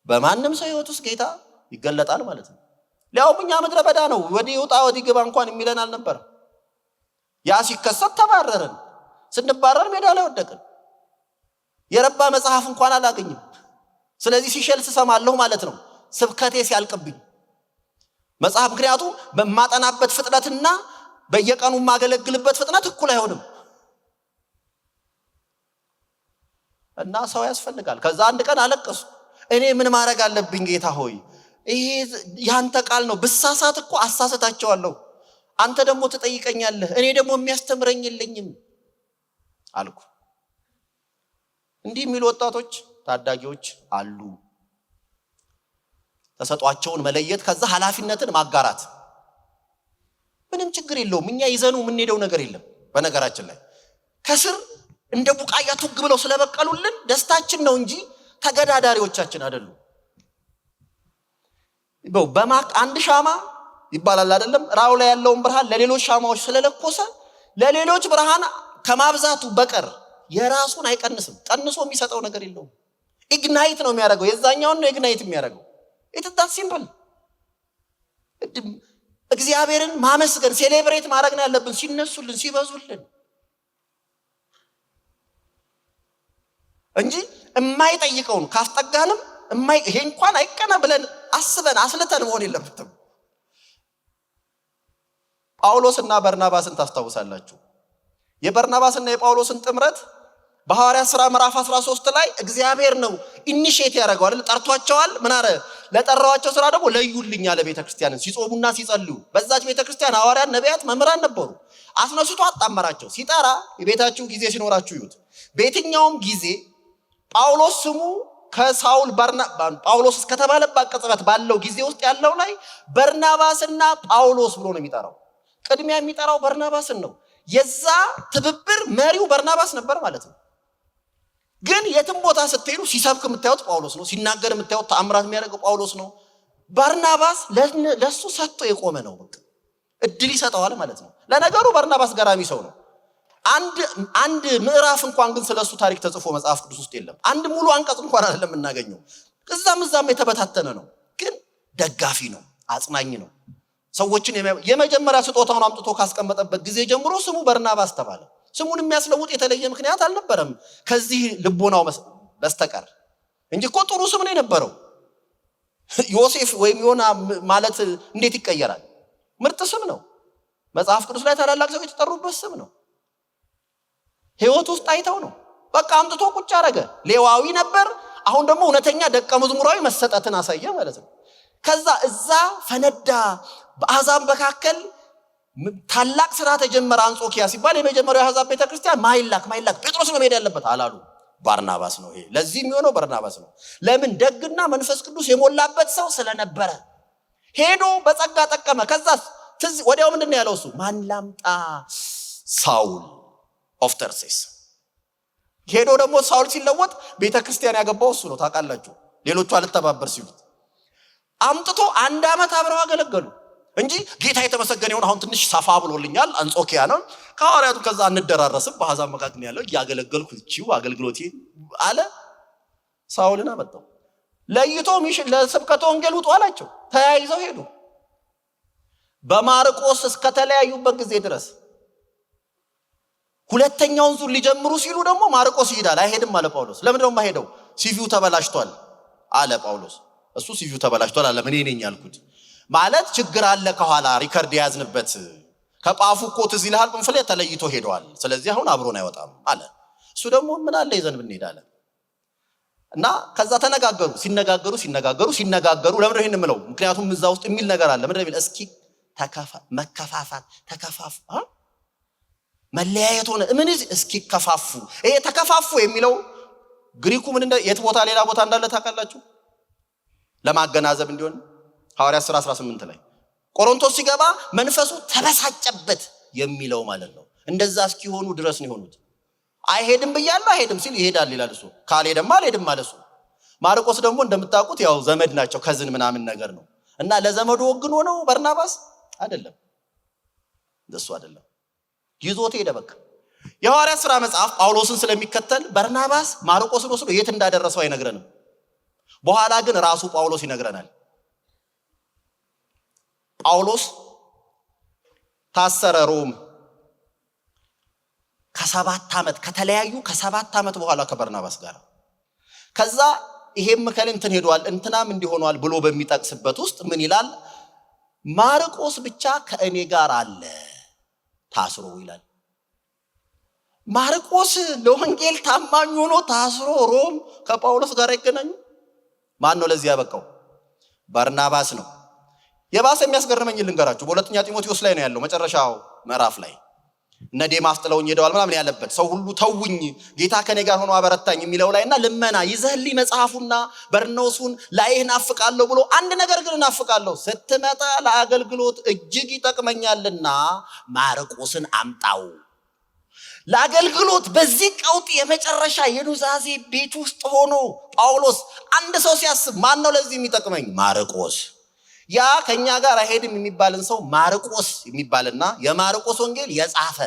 በማንም ሰው ህይወት ውስጥ ጌታ ይገለጣል ማለት ነው። ሊያውም እኛ ምድረ በዳ ነው ወዲህ ውጣ ወዲህ ግባ እንኳን የሚለን አልነበር። ያ ሲከሰት ተባረርን። ስንባረር ሜዳ ላይ ወደቅን። የረባ መጽሐፍ እንኳን አላገኝም። ስለዚህ ሲሸልስ ሰማለሁ ማለት ነው ስብከቴ ሲያልቅብኝ መጽሐፍ። ምክንያቱም በማጠናበት ፍጥነትና በየቀኑ ማገለግልበት ፍጥነት እኩል አይሆንም እና ሰው ያስፈልጋል። ከዛ አንድ ቀን አለቀሱ። እኔ ምን ማድረግ አለብኝ ጌታ ሆይ? ይሄ ያንተ ቃል ነው። ብሳሳት እኮ አሳስታቸዋለሁ። አንተ ደግሞ ትጠይቀኛለህ። እኔ ደግሞ የሚያስተምረኝ የለኝም አልኩ። እንዲህ የሚሉ ወጣቶች ታዳጊዎች አሉ። ተሰጧቸውን መለየት፣ ከዛ ኃላፊነትን ማጋራት። ምንም ችግር የለውም። እኛ ይዘኑ የምንሄደው ነገር የለም። በነገራችን ላይ ከስር እንደ ቡቃያ ቱግ ብለው ስለበቀሉልን ደስታችን ነው እንጂ ተገዳዳሪዎቻችን አይደሉም። በማቅ አንድ ሻማ ይባላል አይደለም? ራው ላይ ያለውን ብርሃን ለሌሎች ሻማዎች ስለለኮሰ ለሌሎች ብርሃን ከማብዛቱ በቀር የራሱን አይቀንስም። ቀንሶ የሚሰጠው ነገር የለውም። ኢግናይት ነው የሚያደርገው። የዛኛውን ነው ኢግናይት የሚያደርገው። ኢትስ ዳት ሲምፕል። እግዚአብሔርን ማመስገን ሴሌብሬት ማድረግ ነው ያለብን ሲነሱልን ሲበዙልን እንጂ የማይጠይቀውን ካስጠጋንም ይሄ እንኳን አይቀና ብለን አስበን አስልተን መሆን የለበትም። ጳውሎስና በርናባስን ታስታውሳላችሁ? የበርናባስና የጳውሎስን ጥምረት በሐዋርያት ሥራ ምዕራፍ 13 ላይ እግዚአብሔር ነው ኢኒሺየት ያደረገው አይደል? ጠርቷቸዋል። ምን አረ ለጠራዋቸው ስራ ደግሞ ለዩልኝ አለ። ቤተክርስቲያንን ሲጾሙና ሲጸልዩ በዛች ቤተክርስቲያን ሐዋርያት፣ ነቢያት፣ መምህራን ነበሩ። አስነስቶ አጣመራቸው። ሲጠራ የቤታችሁ ጊዜ ሲኖራችሁ ይዩት። በየትኛውም ጊዜ ጳውሎስ ስሙ ከሳውል ጳውሎስ ከተባለበት ቅጽበት ባለው ጊዜ ውስጥ ያለው ላይ በርናባስና ጳውሎስ ብሎ ነው የሚጠራው። ቅድሚያ የሚጠራው በርናባስን ነው። የዛ ትብብር መሪው በርናባስ ነበር ማለት ነው። ግን የትም ቦታ ስትሄዱ ሲሰብክ የምታዩት ጳውሎስ ነው። ሲናገር የምታዩት ተአምራት የሚያደርገው ጳውሎስ ነው። በርናባስ ለሱ ሰጥቶ የቆመ ነው። በቃ እድል ይሰጠዋል ማለት ነው። ለነገሩ በርናባስ ገራሚ ሰው ነው። አንድ ምዕራፍ እንኳን ግን ስለሱ ታሪክ ተጽፎ መጽሐፍ ቅዱስ ውስጥ የለም። አንድ ሙሉ አንቀጽ እንኳን አይደለም የምናገኘው። እዛም የተበታተነ ነው። ግን ደጋፊ ነው፣ አጽናኝ ነው። ሰዎችን የመጀመሪያ ስጦታውን አምጥቶ ካስቀመጠበት ጊዜ ጀምሮ ስሙ በርናባስ ተባለ። ስሙን የሚያስለውጥ የተለየ ምክንያት አልነበረም ከዚህ ልቦናው በስተቀር እንጂ እኮ ጥሩ ስም ነው የነበረው። ዮሴፍ ወይም ዮና ማለት እንዴት ይቀየራል? ምርጥ ስም ነው። መጽሐፍ ቅዱስ ላይ ታላላቅ ሰዎች የተጠሩበት ስም ነው። ህይወት ውስጥ አይተው ነው። በቃ አምጥቶ ቁጭ አረገ። ሌዋዊ ነበር። አሁን ደግሞ እውነተኛ ደቀ መዝሙራዊ መሰጠትን አሳየ ማለት ነው። ከዛ እዛ ፈነዳ። በአሕዛብ መካከል ታላቅ ስራ ተጀመረ አንጾኪያ ሲባል የመጀመሪያው አሕዛብ ቤተክርስቲያን ማይላክ ጴጥሮስ ነው መሄድ ያለበት አላሉ። ባርናባስ ነው። ይሄ ለዚህ የሚሆነው ባርናባስ ነው። ለምን? ደግና መንፈስ ቅዱስ የሞላበት ሰው ስለነበረ ሄዶ በጸጋ ጠቀመ። ከዛስ ወዲያው ምንድነው ያለው እሱ? ማን ላምጣ? ሳውል ኦፍ ተርሴስ። ሄዶ ደግሞ ሳውል ሲለወጥ ቤተክርስቲያን ያገባው እሱ ነው። ታውቃላችሁ፣ ሌሎቹ አልተባበር ሲሉት አምጥቶ 1 ዓመት አብረው አገለገሉ እንጂ ጌታ የተመሰገነ ይሁን አሁን ትንሽ ሰፋ ብሎልኛል አንጾኪያ ነው ከሐዋርያቱ ከዛ እንደራረስም በአሕዛብ መካከል ያለው ያገለገልኩ እቺው አገልግሎቴ አለ። ሳውልን አመጣው ለይቶ ሚሽን ለስብከተ ወንጌል ውጡ አላቸው። ተያይዘው ሄዱ። በማርቆስ እስከተለያዩበት ጊዜ ድረስ ሁለተኛውን ዙር ሊጀምሩ ሲሉ ደግሞ ማርቆስ ይሄዳል። አይሄድም አለ ጳውሎስ። ለምንድነው የማይሄደው? ሲቪው ተበላሽቷል አለ ጳውሎስ። እሱ ሲቪው ተበላሽቷል አለ። ምን ነኝ ያልኩት ማለት ችግር አለ ከኋላ ሪከርድ ያዝንበት ከጳፉ እኮ ትዝ ይልሃል ጵንፍሌ ተለይቶ ሄደዋል። ስለዚህ አሁን አብሮን አይወጣም አለ። እሱ ደግሞ ምን አለ ይዘን ብንሄድ አለ። እና ከዛ ተነጋገሩ። ሲነጋገሩ ለምን ነው ይሄን የምለው? ምክንያቱም እዛ ውስጥ የሚል ነገር አለ። ምንድነው የሚል? እስኪ ተከፋፉ መለያየት ሆነ ምን እስኪ ከፋፉ። ይሄ ተከፋፉ የሚለው ግሪኩ ምን የት ቦታ ሌላ ቦታ እንዳለ ታውቃላችሁ? ለማገናዘብ እንዲሆን ሐዋርያት ሥራ 18 ላይ ቆሮንቶስ ሲገባ መንፈሱ ተበሳጨበት የሚለው ማለት ነው። እንደዛ እስኪሆኑ ድረስ ነው የሆኑት። አይሄድም ብያለሁ አይሄድም ሲል ይሄዳል ይላል እሱ። ካልሄደማ አልሄድም ማለት እሱ። ማርቆስ ደግሞ እንደምታውቁት ያው ዘመድ ናቸው ከዝን ምናምን ነገር ነው እና ለዘመዱ ወግኖ ነው በርናባስ አይደለም፣ እንደሱ አይደለም። ይዞት ሄደ በቃ። የሐዋርያት ሥራ መጽሐፍ ጳውሎስን ስለሚከተል በርናባስ ማርቆስን ወስዶ የት እንዳደረሰው አይነግረንም። በኋላ ግን ራሱ ጳውሎስ ይነግረናል። ጳውሎስ ታሰረ ሮም ከተለያዩ ከ7 ዓመት በኋላ ከበርናባስ ጋር። ከዛ ይሄም ከእንትን ሄዷል እንትናም እንዲሆኗል ብሎ በሚጠቅስበት ውስጥ ምን ይላል? ማርቆስ ብቻ ከእኔ ጋር አለ ታስሮ ይላል። ማርቆስ ለወንጌል ታማኝ ሆኖ ታስሮ ሮም ከጳውሎስ ጋር አይገናኙ? ማን ነው ለዚህ ያበቃው? በርናባስ ነው። የባሰ የሚያስገርመኝ ልንገራችሁ። በሁለተኛ ጢሞቴዎስ ላይ ነው ያለው መጨረሻው ምዕራፍ ላይ እነ ዴማስ ጥለውኝ ሄደዋል ምናምን ያለበት ሰው ሁሉ ተውኝ ጌታ ከኔ ጋር ሆኖ አበረታኝ የሚለው ላይና ልመና ይዘህልኝ መጽሐፉና በርኖሱን ላይህ ናፍቃለሁ ብሎ አንድ ነገር ግን ናፍቃለሁ ስትመጣ ለአገልግሎት እጅግ ይጠቅመኛልና ማርቆስን አምጣው። ለአገልግሎት በዚህ ቀውጥ የመጨረሻ የኑዛዜ ቤት ውስጥ ሆኖ ጳውሎስ አንድ ሰው ሲያስብ ማን ነው ለዚህ የሚጠቅመኝ? ማርቆስ። ያ ከኛ ጋር አይሄድም የሚባልን ሰው ማርቆስ የሚባልና የማርቆስ ወንጌል የጻፈ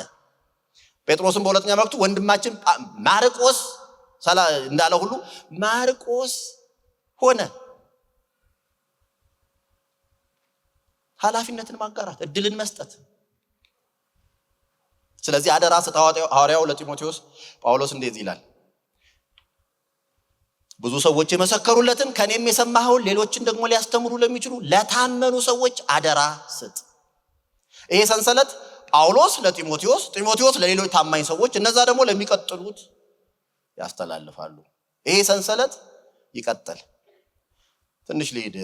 ጴጥሮስን በሁለተኛ መልእክቱ ወንድማችን ማርቆስ እንዳለ ሁሉ ማርቆስ ሆነ። ኃላፊነትን ማጋራት፣ እድልን መስጠት። ስለዚህ አደራ ሐዋርያው ለጢሞቴዎስ ጳውሎስ እንደዚህ ይላል፣ ብዙ ሰዎች የመሰከሩለትን ከኔም የሰማኸውን ሌሎችን ደግሞ ሊያስተምሩ ለሚችሉ ለታመኑ ሰዎች አደራ ስጥ። ይሄ ሰንሰለት ጳውሎስ ለጢሞቴዎስ፣ ጢሞቴዎስ ለሌሎች ታማኝ ሰዎች፣ እነዛ ደግሞ ለሚቀጥሉት ያስተላልፋሉ። ይሄ ሰንሰለት ይቀጥል። ትንሽ ልሂድ።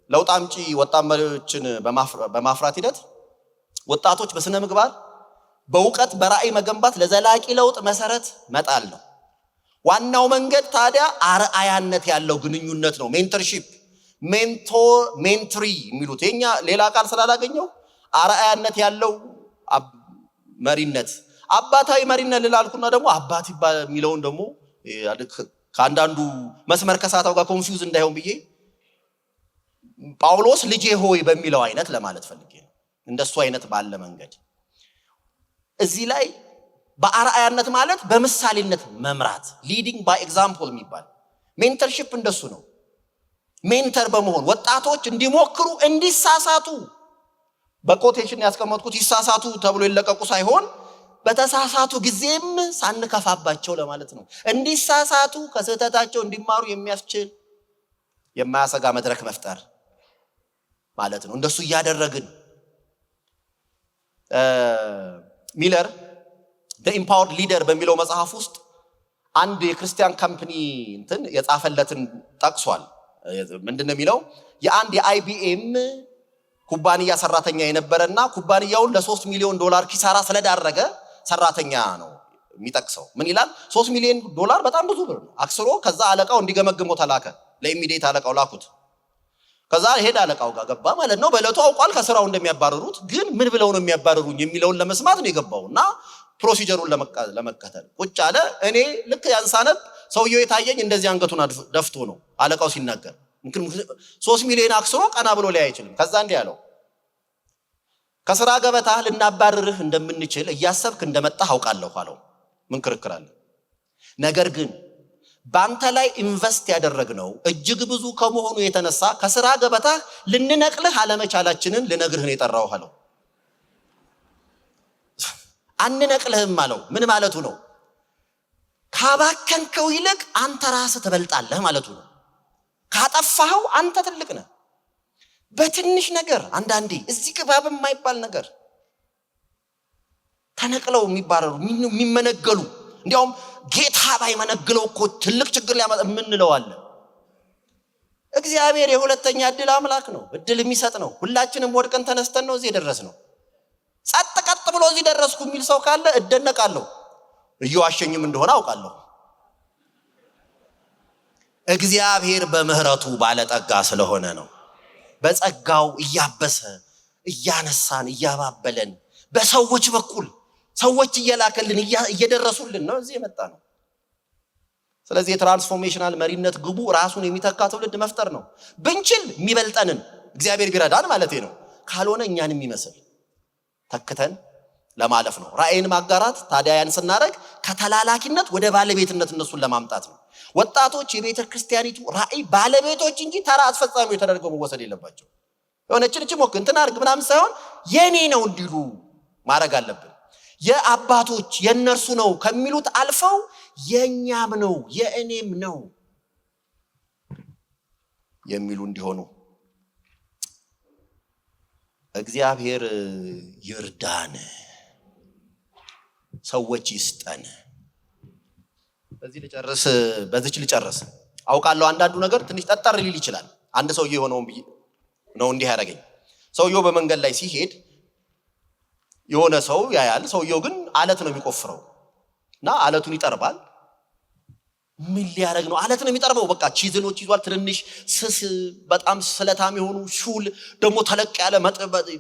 ለውጥ አምጪ ወጣት መሪዎችን በማፍራት ሂደት ወጣቶች በስነ ምግባር በእውቀት በራእይ መገንባት ለዘላቂ ለውጥ መሰረት መጣል ነው። ዋናው መንገድ ታዲያ አርአያነት ያለው ግንኙነት ነው። ሜንተርሺፕ፣ ሜንትሪ የሚሉት የኛ ሌላ ቃል ስላላገኘው አርአያነት ያለው መሪነት፣ አባታዊ መሪነት ልላልኩና ደግሞ አባት የሚለውን ደግሞ ከአንዳንዱ መስመር ከሳታው ጋር ኮንፊውዝ እንዳይሆን ብዬ ጳውሎስ ልጄ ሆይ በሚለው አይነት ለማለት ፈልጌ ነው። እንደሱ አይነት ባለ መንገድ እዚህ ላይ በአርአያነት ማለት በምሳሌነት መምራት፣ ሊዲንግ ባይ ኤግዛምፕል የሚባል ሜንተርሺፕ እንደሱ ነው። ሜንተር በመሆን ወጣቶች እንዲሞክሩ እንዲሳሳቱ፣ በኮቴሽን ያስቀመጥኩት ይሳሳቱ ተብሎ ይለቀቁ ሳይሆን በተሳሳቱ ጊዜም ሳንከፋባቸው ለማለት ነው። እንዲሳሳቱ ከስህተታቸው እንዲማሩ የሚያስችል የማያሰጋ መድረክ መፍጠር ማለት ነው። እንደሱ እያደረግን ሚለር The Empowered Leader በሚለው መጽሐፍ ውስጥ አንድ የክርስቲያን ካምፓኒ እንትን የጻፈለትን ጠቅሷል። ምንድነው የሚለው? የአንድ የአይቢኤም ኩባንያ ሰራተኛ የነበረና ኩባንያውን ለ3 ሚሊዮን ዶላር ኪሳራ ስለዳረገ ሰራተኛ ነው የሚጠቅሰው። ምን ይላል? 3 ሚሊዮን ዶላር በጣም ብዙ ብር ነው። አክስሮ ከዛ አለቃው እንዲገመግመው ተላከ። ለኢሚዲየት አለቃው ላኩት። ከዛ ሄደ አለቃው ጋር ገባ ማለት ነው። በእለቱ አውቋል ከስራው እንደሚያባረሩት፣ ግን ምን ብለው ነው የሚያባረሩኝ የሚለውን ለመስማት ነው የገባውና ፕሮሲጀሩን ለመከተል ቁጭ አለ። እኔ ልክ ያንሳነብ ሰውየው የታየኝ እንደዚህ አንገቱን ደፍቶ ነው አለቃው ሲናገር። 3 ሚሊዮን አክስሮ ቀና ብሎ ሊያይ አይችልም። ከዛ እንዲህ ያለው ከስራ ገበታህ ልናባርርህ እንደምንችል እያሰብክ እንደመጣህ አውቃለሁ አለው። ምን ክርክር አለ? ነገር ግን ባንተ ላይ ኢንቨስት ያደረግነው እጅግ ብዙ ከመሆኑ የተነሳ ከስራ ገበታህ ልንነቅልህ አለመቻላችንን ልነግርህ ነው የጠራሁህ አለው። አንነቅልህም አለው። ምን ማለቱ ነው? ካባከንከው ይልቅ አንተ ራስህ ትበልጣለህ ማለቱ ነው። ካጠፋኸው አንተ ትልቅ ነህ። በትንሽ ነገር አንዳንዴ እዚህ ግባብ የማይባል ነገር ተነቅለው የሚባረሩ የሚመነገሉ፣ እንዲያውም ጌታ ባይመነግለው እኮ ትልቅ ችግር ሊያመጣ የምንለው አለ። እግዚአብሔር የሁለተኛ እድል አምላክ ነው። እድል የሚሰጥ ነው። ሁላችንም ወድቀን ተነስተን ነው እዚህ የደረስነው። ጸጥ ቀጥ ብሎ እዚህ ደረስኩ የሚል ሰው ካለ እደነቃለሁ። እየዋሸኝም እንደሆነ አውቃለሁ። እግዚአብሔር በምህረቱ ባለጠጋ ስለሆነ ነው። በጸጋው እያበሰ እያነሳን እያባበለን በሰዎች በኩል ሰዎች እየላከልን እየደረሱልን ነው እዚህ የመጣ ነው። ስለዚህ የትራንስፎርሜሽናል መሪነት ግቡ ራሱን የሚተካ ትውልድ መፍጠር ነው። ብንችል የሚበልጠንን እግዚአብሔር ቢረዳን ማለት ነው። ካልሆነ እኛን የሚመስል ተክተን ለማለፍ ነው። ራእይን ማጋራት ታዲያ ያን ስናደርግ ከተላላኪነት ወደ ባለቤትነት እነሱን ለማምጣት ነው። ወጣቶች የቤተ ክርስቲያኒቱ ራእይ ባለቤቶች እንጂ ተራ አስፈጻሚዎች ተደርገው መወሰድ የለባቸው። የሆነችን ሞክ እንትን አድርግ ምናምን ሳይሆን የኔ ነው እንዲሉ ማድረግ አለብን። የአባቶች የነርሱ ነው ከሚሉት አልፈው የኛም ነው የእኔም ነው የሚሉ እንዲሆኑ እግዚአብሔር ይርዳን። ሰዎች ይስጠን። በዚች ልጨርስ። አውቃለሁ አንዳንዱ ነገር ትንሽ ጠጠር ሊል ይችላል። አንድ ሰውዬ የሆነውን ነው እንዲህ ያደረገኝ። ሰውየው በመንገድ ላይ ሲሄድ የሆነ ሰው ያያል። ሰውየው ግን አለት ነው የሚቆፍረው እና አለቱን ይጠርባል። ምን ሊያደርግ ነው? አለት ነው የሚጠርበው። በቃ ቺዝሎች ይዟል። ትንንሽ ስስ በጣም ስለታም የሆኑ ሹል ደግሞ ተለቅ ያለ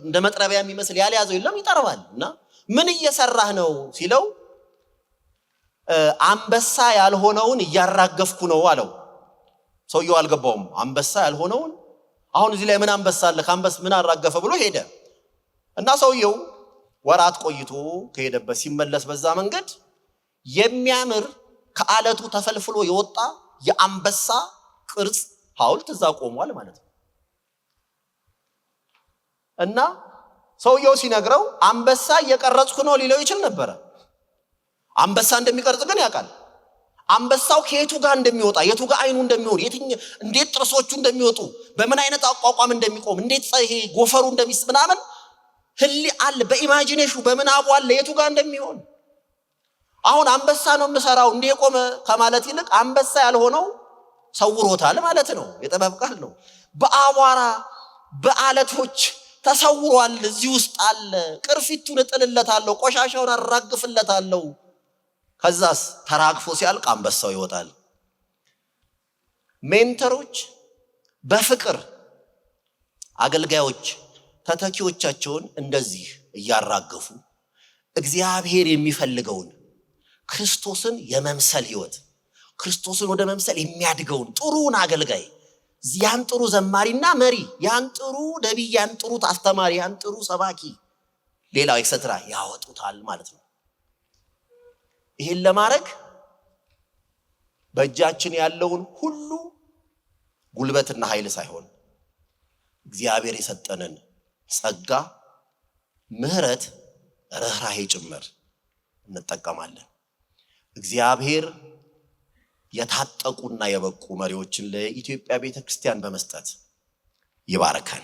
እንደ መጥረቢያ የሚመስል ያልያዘው የለም ይጠርባል። እና ምን እየሰራህ ነው ሲለው አንበሳ ያልሆነውን እያራገፍኩ ነው አለው። ሰውየው አልገባውም። አንበሳ ያልሆነውን አሁን እዚህ ላይ ምን አንበሳ አለ? ከአንበሳ ምን አራገፈ ብሎ ሄደ እና ሰውየው ወራት ቆይቶ ከሄደበት ሲመለስ በዛ መንገድ የሚያምር ከአለቱ ተፈልፍሎ የወጣ የአንበሳ ቅርጽ ሐውልት እዛ ቆሟል ማለት ነው። እና ሰውየው ሲነግረው አንበሳ እየቀረጽኩ ነው ሊለው ይችል ነበረ። አንበሳ እንደሚቀርጽ ግን ያውቃል። አንበሳው ከየቱ ጋር እንደሚወጣ፣ የቱ ጋር አይኑ እንደሚሆን፣ እንዴት ጥርሶቹ እንደሚወጡ፣ በምን አይነት አቋቋም እንደሚቆም፣ እንዴት ይሄ ጎፈሩ እንደሚስ ምናምን ህሊ አለ በኢማጂኔሽኑ በምናቡ አለ የቱ ጋር እንደሚሆን። አሁን አንበሳ ነው የምሰራው እንዲህ የቆመ ከማለት ይልቅ አንበሳ ያልሆነው ሰውሮታል ማለት ነው። የጥበብ ቃል ነው። በአቧራ በአለቶች ተሰውሯል። እዚህ ውስጥ አለ። ቅርፊቱን እጥልለታለሁ፣ ቆሻሻውን አራግፍለታለሁ። ከዛስ ተራግፎ ሲያልቅ አንበሳው ይወጣል። ሜንተሮች በፍቅር አገልጋዮች ተተኪዎቻቸውን እንደዚህ እያራገፉ እግዚአብሔር የሚፈልገውን ክርስቶስን የመምሰል ህይወት፣ ክርስቶስን ወደ መምሰል የሚያድገውን ጥሩን አገልጋይ፣ ያን ጥሩ ዘማሪና መሪ፣ ያን ጥሩ ነቢይ፣ ያን ጥሩ አስተማሪ፣ ያን ጥሩ ሰባኪ፣ ሌላው ኤክስትራ ያወጡታል ማለት ነው። ይሄን ለማድረግ በእጃችን ያለውን ሁሉ ጉልበትና ኃይል ሳይሆን እግዚአብሔር የሰጠንን ጸጋ፣ ምህረት፣ ርህራሄ ጭምር እንጠቀማለን። እግዚአብሔር የታጠቁና የበቁ መሪዎችን ለኢትዮጵያ ቤተክርስቲያን በመስጠት ይባረካል።